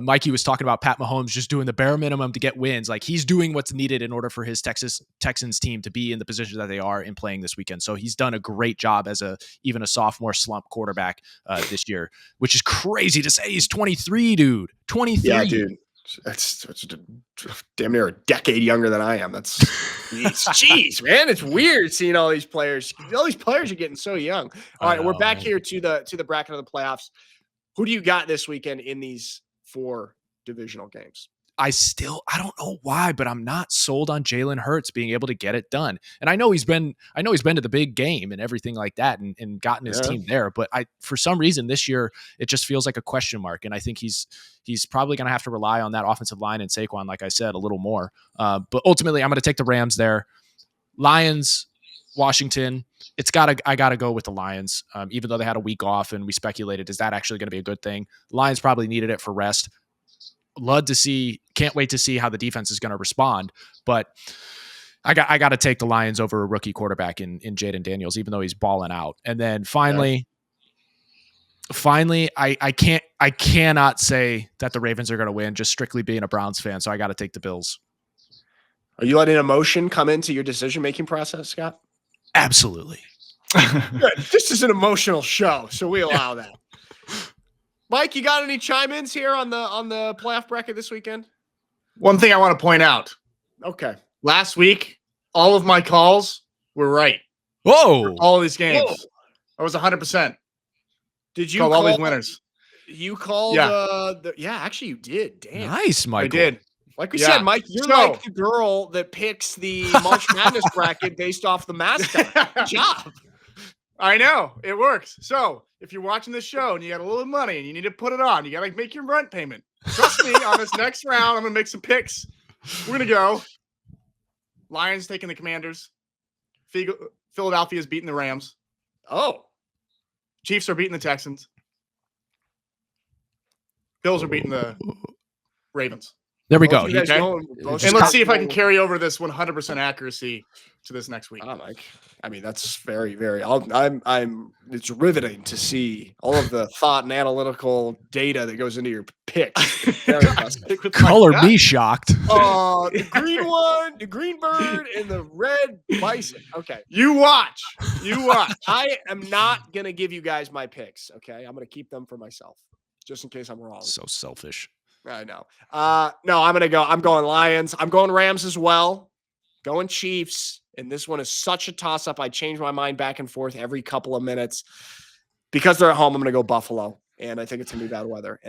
Mikey was talking about Pat Mahomes just doing the bare minimum to get wins, like he's doing what's needed in order for his Texans team to be in the position that they are in playing this weekend. So he's done a great job as even a sophomore slump quarterback this year, which is crazy to say. He's 23, dude. 23. Yeah, dude. That's damn near a decade younger than I am. That's jeez, man. It's weird seeing all these players. All these players are getting so young. All right, we're back here to the bracket of the playoffs. Who do you got this weekend in these 4 divisional games? I don't know why, but I'm not sold on Jalen Hurts being able to get it done. And I know he's been to the big game and everything like that and gotten his team there. But for some reason this year, it just feels like a question mark. And I think he's probably going to have to rely on that offensive line and Saquon, like I said, a little more. But ultimately, I'm going to take the Rams there. Lions, Washington. I got to go with the Lions, even though they had a week off and we speculated, is that actually going to be a good thing? Lions probably needed it for rest. Can't wait to see how the defense is going to respond. But I got to take the Lions over a rookie quarterback in Jaden Daniels, even though he's balling out. And then finally, I cannot say that the Ravens are going to win just strictly being a Browns fan. So I got to take the Bills. Are you letting emotion come into your decision-making process, Scott? Absolutely. Good. This is an emotional show, so we allow that. Mike, you got any chime-ins here on the playoff bracket this weekend? One thing I want to point out. Okay. Last week, all of my calls were right. Whoa. All of these games. Whoa. I was 100%. Did you call call all these winners? You called actually you did. Damn. Nice, Michael. I did. Like we said, Mike, you're like the girl that picks the March Madness bracket based off the mascot. Good job. I know. It works. So if you're watching this show and you got a little money and you need to put it on, you got to make your rent payment. Trust me, on this next round, I'm going to make some picks. We're going to go. Lions taking the Commanders. Philadelphia's beating the Rams. Oh. Chiefs are beating the Texans. Bills are beating the Ravens. There we go. Okay? And let's see if I can carry over this 100% accuracy to this next week. Mike. I mean, that's very, very. It's riveting to see all of the thought and analytical data that goes into your picks. Very Color me shocked. The green one, the green bird, and the red bison. Okay, you watch. I am not gonna give you guys my picks. Okay, I'm gonna keep them for myself, just in case I'm wrong. So selfish. I know. No, I'm going Lions. I'm going Rams as well. Going Chiefs. And this one is such a toss-up. I change my mind back and forth every couple of minutes. Because they're at home, I'm going to go Buffalo. And I think it's going to be bad weather.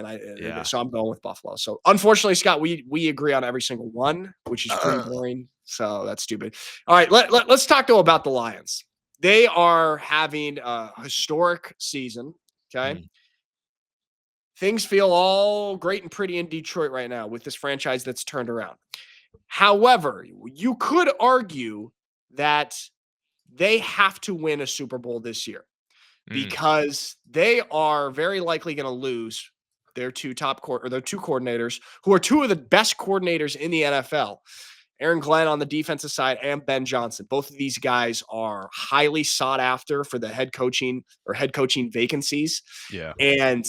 So I'm going with Buffalo. So unfortunately, Scott, we agree on every single one, which is pretty boring. So that's stupid. All right, let's talk, though, about the Lions. They are having a historic season, okay? Things feel all great and pretty in Detroit right now with this franchise that's turned around. However, you could argue that they have to win a Super Bowl this year because they are very likely going to lose their two coordinators who are two of the best coordinators in the NFL. Aaron Glen on the defensive side and Ben Johnson. Both of these guys are highly sought after for the head coaching vacancies. Yeah. And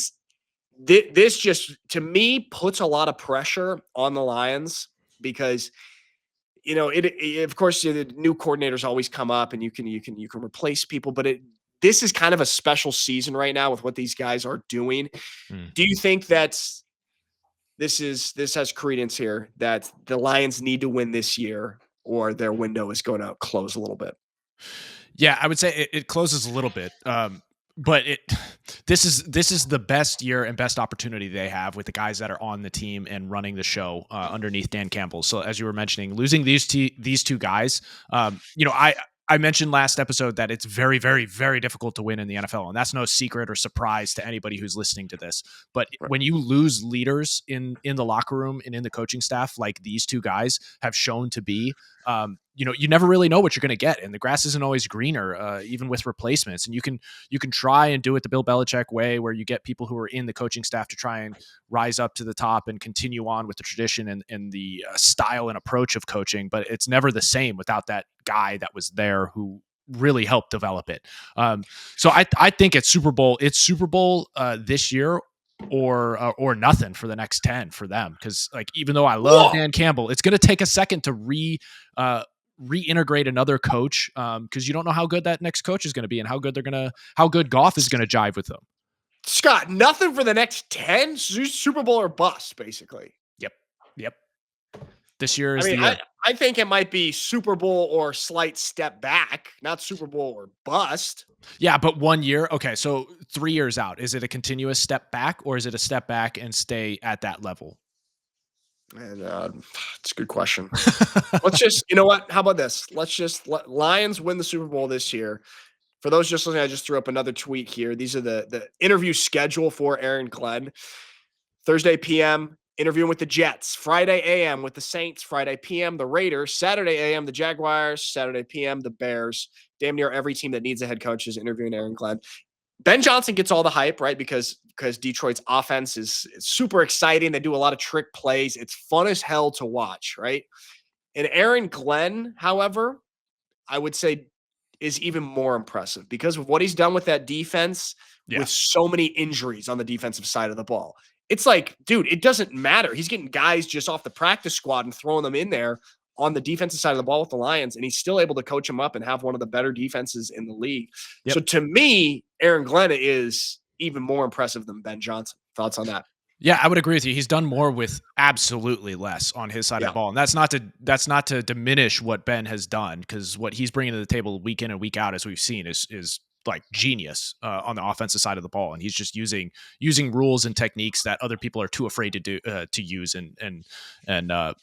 this just, to me, puts a lot of pressure on the Lions because, of course, the new coordinators always come up and you can replace people, but this is kind of a special season right now with what these guys are doing. Do you think that this has credence here that the Lions need to win this year or their window is going to close a little bit? Yeah, I would say it closes a little bit. But this is the best year and best opportunity they have with the guys that are on the team and running the show underneath Dan Campbell. So as you were mentioning, losing these two guys, I mentioned last episode that it's very, very, very difficult to win in the NFL, and that's no secret or surprise to anybody who's listening to this. But when you lose leaders in the locker room and in the coaching staff, like these two guys have shown to be, you never really know what you're going to get, and the grass isn't always greener, even with replacements. And you can try and do it the Bill Belichick way, where you get people who are in the coaching staff to try and rise up to the top and continue on with the tradition and the style and approach of coaching. But it's never the same without that guy that was there who really helped develop it. So I think it's Super Bowl this year or nothing for the next 10 for them. Cause like, even though I love Dan Campbell, it's going to take a second to reintegrate another coach. Cause you don't know how good that next coach is going to be and how good Goff is going to jive with them. Scott, nothing for the next 10 Super Bowl or bust, basically. Yep. This year is the year. I think it might be Super Bowl or slight step back, not Super Bowl or bust. Yeah, but 1 year. Okay, so 3 years out. Is it a continuous step back or is it a step back and stay at that level? And it's a good question. Let's just, you know what? How about this? Let's just let Lions win the Super Bowl this year. For those just listening, I just threw up another tweet here. These are the interview schedule for Aaron Glen. Thursday p.m., interviewing with the Jets. Friday a.m. with the Saints. Friday p.m. the Raiders. Saturday a.m. the Jaguars. Saturday p.m. the Bears. Damn near every team that needs a head coach is interviewing Aaron Glen. Ben Johnson gets all the hype, right? Because Detroit's offense is super exciting. They do a lot of trick plays. It's fun as hell to watch, right? And Aaron Glen, however, I would say is even more impressive because of what he's done with that defense with so many injuries on the defensive side of the ball. It's like, dude, it doesn't matter. He's getting guys just off the practice squad and throwing them in there on the defensive side of the ball with the Lions, and he's still able to coach them up and have one of the better defenses in the league. Yep. So to me, Aaron Glen is even more impressive than Ben Johnson. Thoughts on that? Yeah, I would agree with you. He's done more with absolutely less on his side of the ball. And that's not to diminish what Ben has done, because what he's bringing to the table week in and week out, as we've seen, is like genius on the offensive side of the ball. And he's just using rules and techniques that other people are too afraid to do, to use and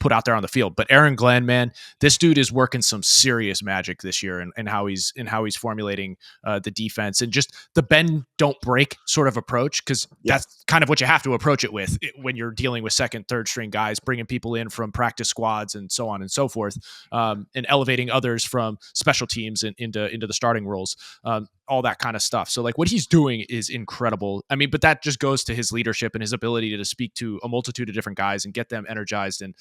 put out there on the field. But Aaron Glen, man, this dude is working some serious magic this year, and how he's formulating the defense and just the bend don't break sort of approach. Cause that's kind of what you have to approach it with when you're dealing with second, third string guys, bringing people in from practice squads and so on and so forth. And elevating others from special teams into the starting roles. All that kind of stuff. So like what he's doing is incredible. I mean, but that just goes to his leadership and his ability to speak to a multitude of different guys and get them energized and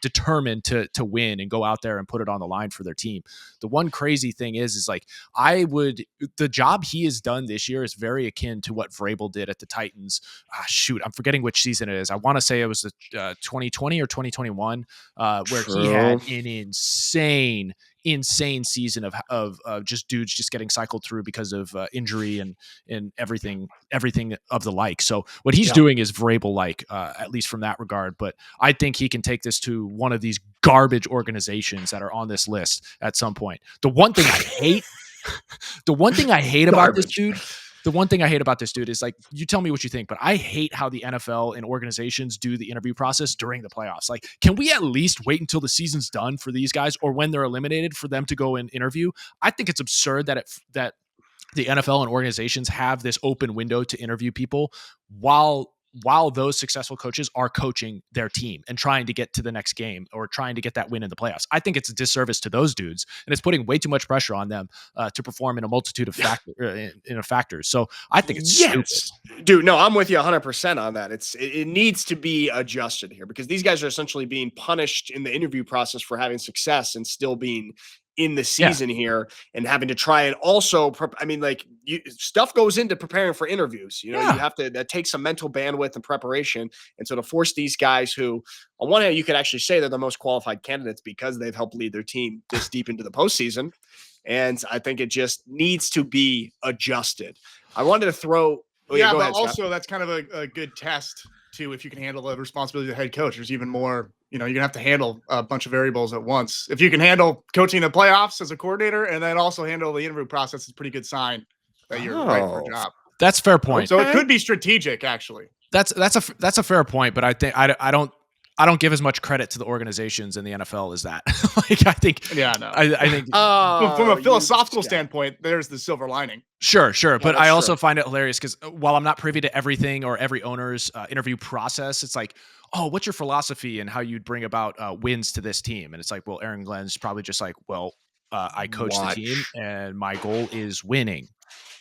determined to win and go out there and put it on the line for their team. The one crazy thing is like, the job he has done this year is very akin to what Vrabel did at the Titans. Shoot, I'm forgetting which season it is. I want to say it was the 2020 or 2021, where he had an insane season of just dudes just getting cycled through because of injury and everything of the like. So what he's doing is Vrabel like, at least from that regard. But I think he can take this to one of these garbage organizations that are on this list at some point. The one thing I hate about this dude. The one thing I hate about this dude is, like, you tell me what you think, but I hate how the NFL and organizations do the interview process during the playoffs. Like, can we at least wait until the season's done for these guys, or when they're eliminated, for them to go and interview? I think it's absurd that the NFL and organizations have this open window to interview people while those successful coaches are coaching their team and trying to get to the next game or trying to get that win in the playoffs. I think it's a disservice to those dudes, and it's putting way too much pressure on them to perform in a multitude of factors. So I think it's stupid. Dude, no, I'm with you 100% on that. It needs to be adjusted here, because these guys are essentially being punished in the interview process for having success and still being in the season here and having to try and also, stuff goes into preparing for interviews. You have to, that takes some mental bandwidth and preparation. And so to force these guys who, on one hand, you could actually say they're the most qualified candidates because they've helped lead their team this deep into the postseason. And I think it just needs to be adjusted. I wanted to throw, but also that's kind of a good test too, if you can handle the responsibility of the head coach. There's even more, you're gonna have to handle a bunch of variables at once. If you can handle coaching the playoffs as a coordinator and then also handle the interview process, it's a pretty good sign that you're right for a job. That's a fair point. So it could be strategic, actually. That's a fair point, but I think I don't give as much credit to the organizations in the NFL as that. I think from a philosophical standpoint, there's the silver lining. Sure. But I also find it hilarious because while I'm not privy to everything or every owner's interview process, it's like, oh, what's your philosophy and how you'd bring about wins to this team? And it's like, well, Aaron Glen's probably just like, well, I coach the team and my goal is winning.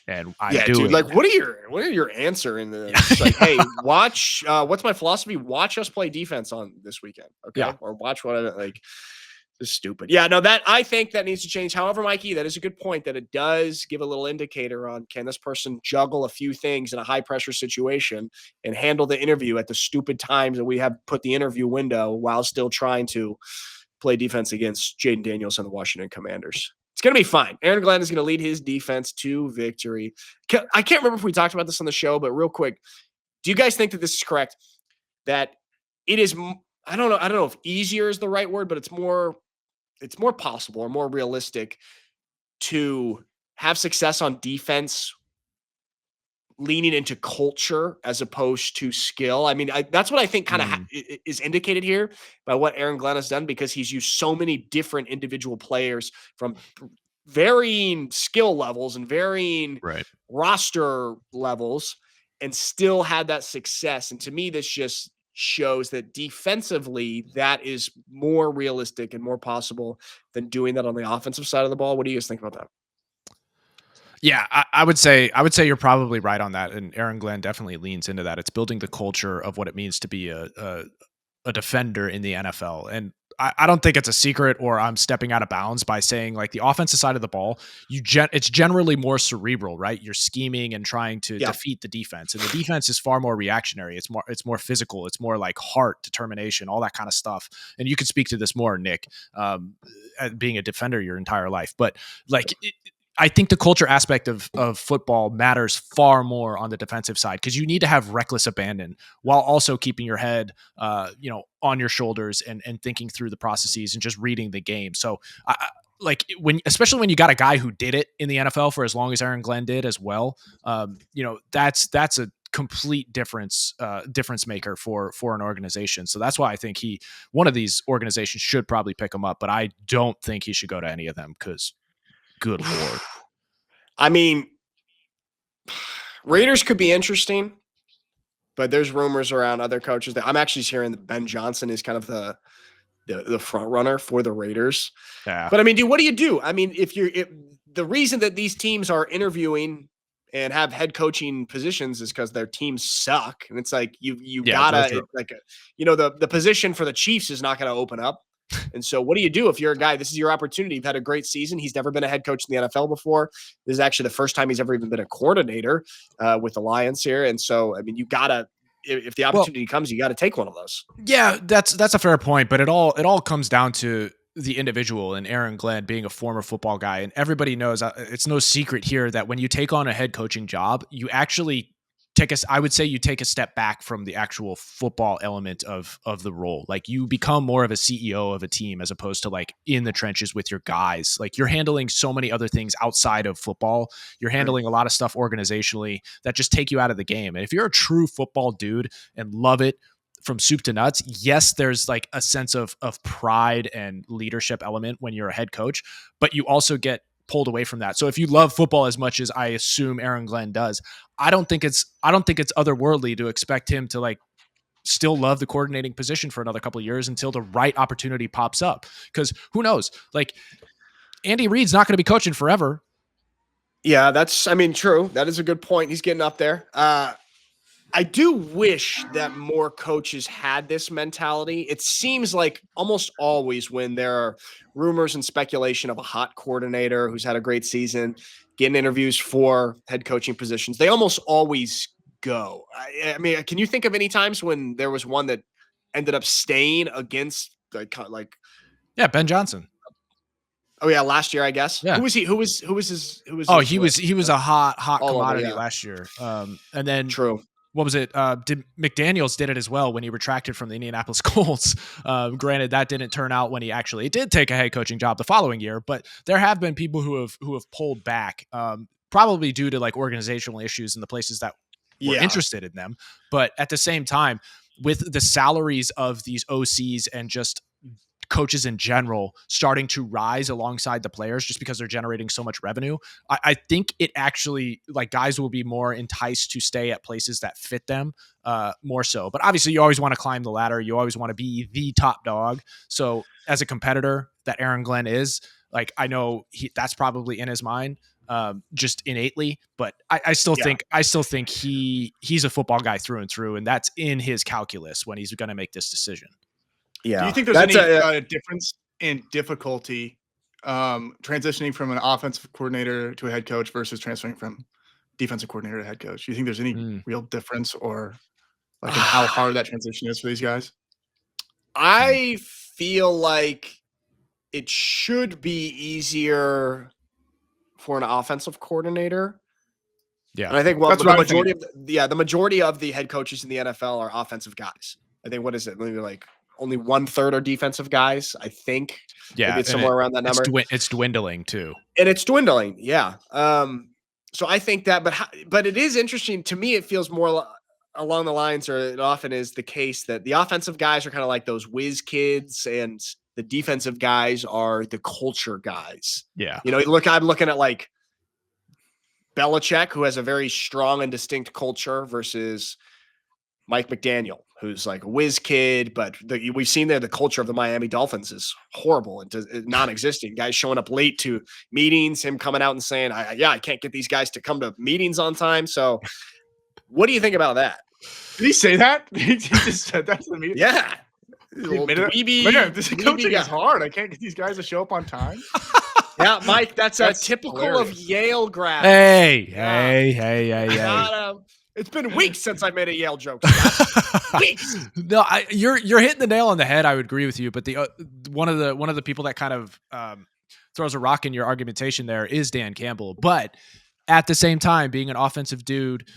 And I do. Dude, like, what are your answer in the like, hey, watch, what's my philosophy? Watch us play defense on this weekend. Okay. Yeah. Or watch what this is stupid. Yeah, no, that I think that needs to change. However, Mikey, that is a good point, that it does give a little indicator on, can this person juggle a few things in a high pressure situation and handle the interview at the stupid times that we have put the interview window while still trying to play defense against Jaden Daniels and the Washington Commanders. It's going to be fine. Aaron Glen is going to lead his defense to victory. I can't remember if we talked about this on the show, but real quick, do you guys think that this is correct? That it is, I don't know if easier is the right word, but it's more possible or more realistic to have success on defense leaning into culture as opposed to skill. I mean, that's what I think kind of is indicated here by what Aaron Glen has done, because he's used so many different individual players from varying skill levels and varying roster levels and still had that success. And to me, this just shows that defensively, that is more realistic and more possible than doing that on the offensive side of the ball. What do you guys think about that? Yeah, I would say you're probably right on that, and Aaron Glen definitely leans into that. It's building the culture of what it means to be a defender in the NFL, and I don't think it's a secret or I'm stepping out of bounds by saying like the offensive side of the ball, it's generally more cerebral, right? You're scheming and trying to defeat the defense, and the defense is far more reactionary. It's more physical. It's more like heart, determination, all that kind of stuff. And you could speak to this more, Nick, being a defender your entire life. But like, I think the culture aspect of football matters far more on the defensive side, because you need to have reckless abandon while also keeping your head, on your shoulders and thinking through the processes and just reading the game. So especially when you got a guy who did it in the NFL for as long as Aaron Glen did as well, that's a complete difference maker for an organization. So that's why I think one of these organizations should probably pick him up, but I don't think he should go to any of them, because good Lord. I mean, Raiders could be interesting, but there's rumors around other coaches that I'm actually hearing that Ben Johnson is kind of the front runner for the Raiders. Yeah. But I mean, dude, what do you do? I mean, the reason that these teams are interviewing and have head coaching positions is because their teams suck. And it's like, you gotta, the position for the Chiefs is not going to open up. And so what do you do if you're a guy, this is your opportunity. You've had a great season. He's never been a head coach in the NFL before. This is actually the first time he's ever even been a coordinator with the Lions here. And so, I mean, you gotta, if the opportunity comes, you got to take one of those. Yeah, that's a fair point, but it all comes down to the individual, and Aaron Glen being a former football guy. And everybody knows, it's no secret here that when you take on a head coaching job, you actually I would say you take a step back from the actual football element of the role. Like, you become more of a CEO of a team as opposed to like in the trenches with your guys. Like, you're handling so many other things outside of football. You're handling a lot of stuff organizationally that just take you out of the game. And if you're a true football dude and love it from soup to nuts, yes, there's like a sense of pride and leadership element when you're a head coach, but you also get pulled away from that. So if you love football as much as I assume Aaron Glen does, I don't think it's otherworldly to expect him to like still love the coordinating position for another couple of years until the right opportunity pops up. Because who knows? Like, Andy Reid's not going to be coaching forever. Yeah, true. That is a good point. He's getting up there. I do wish that more coaches had this mentality. It seems like almost always when there are rumors and speculation of a hot coordinator who's had a great season, getting interviews for head coaching positions, they almost always go. I mean, can you think of any times when there was one that ended up staying against like Ben Johnson? Oh yeah, last year, I guess. Yeah. Who was he? He was a hot commodity last year. And then true. What was it? McDaniels did it as well when he retracted from the Indianapolis Colts. Granted, that didn't turn out when he actually did take a head coaching job the following year, but there have been people who have pulled back, probably due to like organizational issues in the places that were interested in them. But at the same time, with the salaries of these OCs and just coaches in general starting to rise alongside the players just because they're generating so much revenue, I think it actually, like, guys will be more enticed to stay at places that fit them more so. But obviously you always want to climb the ladder. You always want to be the top dog. So as a competitor that Aaron Glen is, like, I know that's probably in his mind just innately, but I still think he's a football guy through and through, and that's in his calculus when he's going to make this decision. Yeah. Do you think there's any difference in difficulty transitioning from an offensive coordinator to a head coach versus transferring from defensive coordinator to head coach? Do you think there's any real difference, or like in how hard that transition is for these guys? I feel like it should be easier for an offensive coordinator. Yeah. And I think the majority of the head coaches in the NFL are offensive guys. I think, what is it? Maybe like only 1/3 are defensive guys, I think. Yeah. Maybe it's somewhere around that number. It's dwindling too. And it's dwindling. Yeah. So I think that, but it is interesting to me. It feels more along the lines, or it often is the case, that the offensive guys are kind of like those whiz kids, and the defensive guys are the culture guys. Yeah. You know, I'm looking at like Belichick, who has a very strong and distinct culture, versus Mike McDaniel, who's like a whiz kid, but we've seen there the culture of the Miami Dolphins is horrible and non-existent. Guys showing up late to meetings, him coming out and saying, I can't get these guys to come to meetings on time. So what do you think about that? Did he say that? He just said that to the meeting? Yeah. Little Man, dweeby, this dweeby coaching guy. is hard. I can't get these guys to show up on time. Yeah, Mike, that's typical hilarious. of Yale grads. Hey. It's been weeks since I made a Yale joke. Scott. Weeks. No, you're hitting the nail on the head. I would agree with you, but the one of the people that kind of throws a rock in your argumentation there is Dan Campbell. But at the same time, being an offensive dude,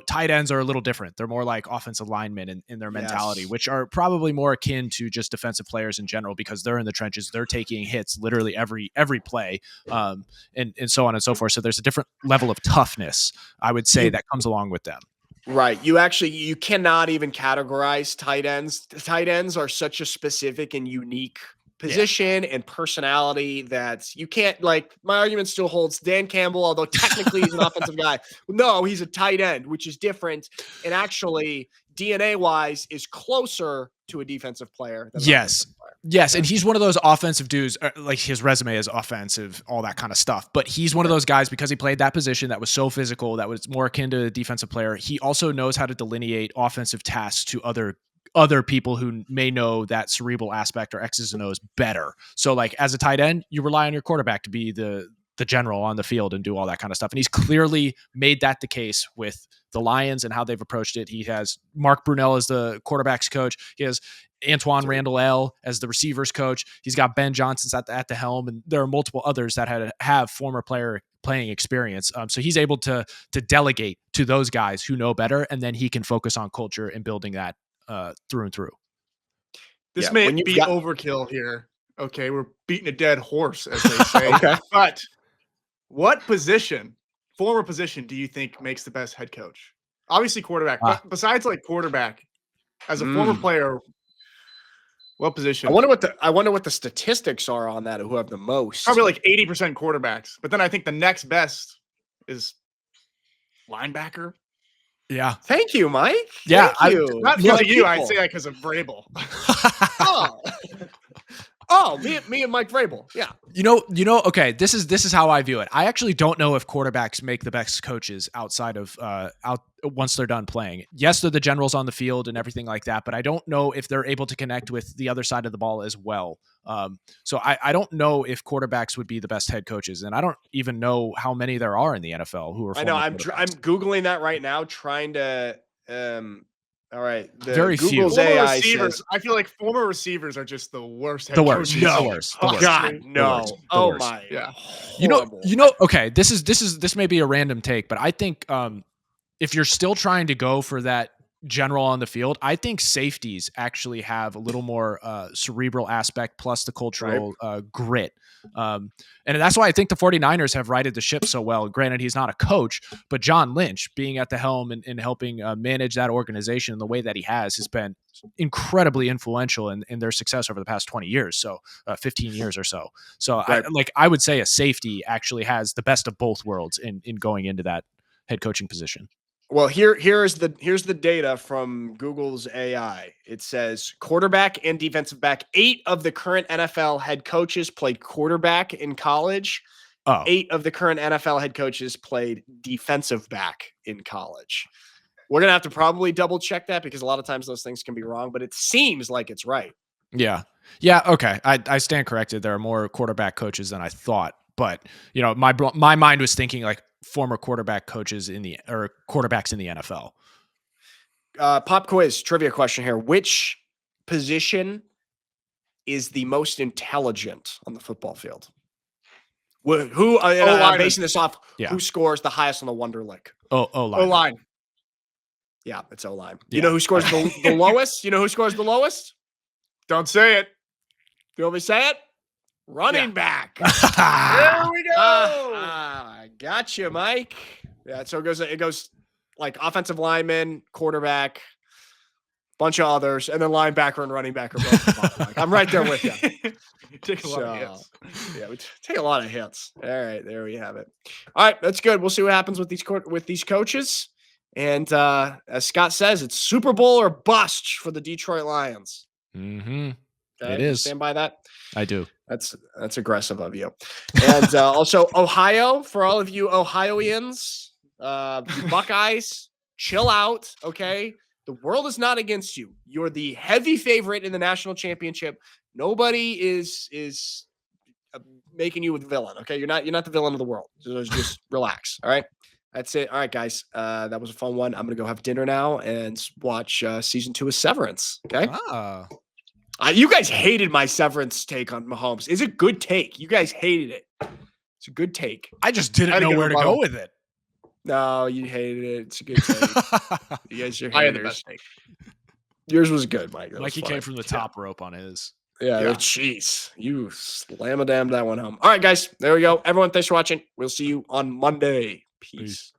tight ends are a little different. They're more like offensive linemen in their mentality, Yes. which are probably more akin to just defensive players in general, because they're in the trenches. They're taking hits literally every play, and so on and so forth. So there's a different level of toughness, I would say, that comes along with them. Right. You cannot even categorize tight ends. Tight ends are such a specific and unique position and personality that you can't, like, my argument still holds. Dan Campbell, although technically he's an offensive guy, no, he's a tight end, which is different. And actually DNA wise is closer to a defensive player. Than Yes. Yes. And he's one of those offensive dudes, like his resume is offensive, all that kind of stuff. But he's one of those guys, because he played that position that was so physical, that was more akin to a defensive player. He also knows how to delineate offensive tasks to other people who may know that cerebral aspect or X's and O's better. So like as a tight end, you rely on your quarterback to be the general on the field and do all that kind of stuff. And he's clearly made that the case with the Lions and how they've approached it. He has Mark Brunell as the quarterback's coach. He has Antoine Randall L as the receivers coach. He's got Ben Johnson at the helm, and there are multiple others that have former playing experience. So he's able to delegate to those guys who know better, and then he can focus on culture and building that through and through. This may be overkill here. Okay, we're beating a dead horse, as they say. Okay. But what former position, do you think makes the best head coach? Obviously quarterback, but besides like quarterback, as a former player, what position? I wonder what the statistics are on that, who have the most. Probably like 80% quarterbacks. But then I think the next best is linebacker. Yeah. Thank you, Mike. Yeah. Thank you. Not because of you. I'd say that because of Vrabel. Me and Mike Vrabel. Yeah. Okay. This is how I view it. I actually don't know if quarterbacks make the best coaches outside of once they're done playing. Yes, they're the generals on the field and everything like that, but I don't know if they're able to connect with the other side of the ball as well. So I don't know if quarterbacks would be the best head coaches, and I don't even know how many there are in the NFL who are. I know. I'm Googling that right now, trying to. All right. Very Google's few. AI receivers. says, I feel like former receivers are just the worst. The worst. Coaches. The worst. The worst. God, no. The worst. My. Yeah. You know. Okay. This may be a random take, but I think if you're still trying to go for that general on the field, I think safeties actually have a little more cerebral aspect plus the cultural grit. And that's why I think the 49ers have righted the ship so well. Granted, he's not a coach, but John Lynch being at the helm and helping manage that organization in the way that he has been incredibly influential in their success over the past 20 years. So 15 years or so. So I would say a safety actually has the best of both worlds in going into that head coaching position. Well, here's the data from Google's AI. It says quarterback and defensive back. 8 of the current NFL head coaches played quarterback in college. 8 of the current NFL head coaches played defensive back in college. We're going to have to probably double check that because a lot of times those things can be wrong, but it seems like it's right. Yeah. Yeah. Okay. I stand corrected. There are more quarterback coaches than I thought, but my mind was thinking like former quarterback coaches quarterbacks in the NFL. Pop quiz trivia question here. Which position is the most intelligent on the football field? Who I'm basing this off, who scores the highest on the Wonderlic? O-line. Yeah, it's O-line. You know who scores the lowest? You know who scores the lowest? Don't say it. You want me to say it? Running back. There we go. I got you, Mike. Yeah, so it goes like offensive lineman, quarterback, bunch of others, and then linebacker and running back are both. I'm right there with you. Take a lot of hits. Yeah, we take a lot of hits. All right, there we have it. All right, that's good. We'll see what happens with these coaches. And as Scott says, it's Super Bowl or bust for the Detroit Lions. Mm-hmm. Okay, it is. Stand by that. I do. That's aggressive of you. And also Ohio, for all of you Ohioans, Buckeyes, chill out. Okay. The world is not against you. You're the heavy favorite in the national championship. Nobody is making you a villain. Okay, you're not the villain of the world. Just relax. All right, that's it. All right, guys, that was a fun one. I'm gonna go have dinner now and watch season 2 of Severance. Okay. You guys hated my Severance take on Mahomes. It's a good take. You guys hated it. It's a good take. I just didn't know where to go with it. No, you hated it. It's a good take. You guys are haters. I had the best take. Yours was good, Mike. Mikey came from the top rope on his. Yeah, jeez. You slam a damn that one home. All right, guys. There we go. Everyone, thanks for watching. We'll see you on Monday. Peace.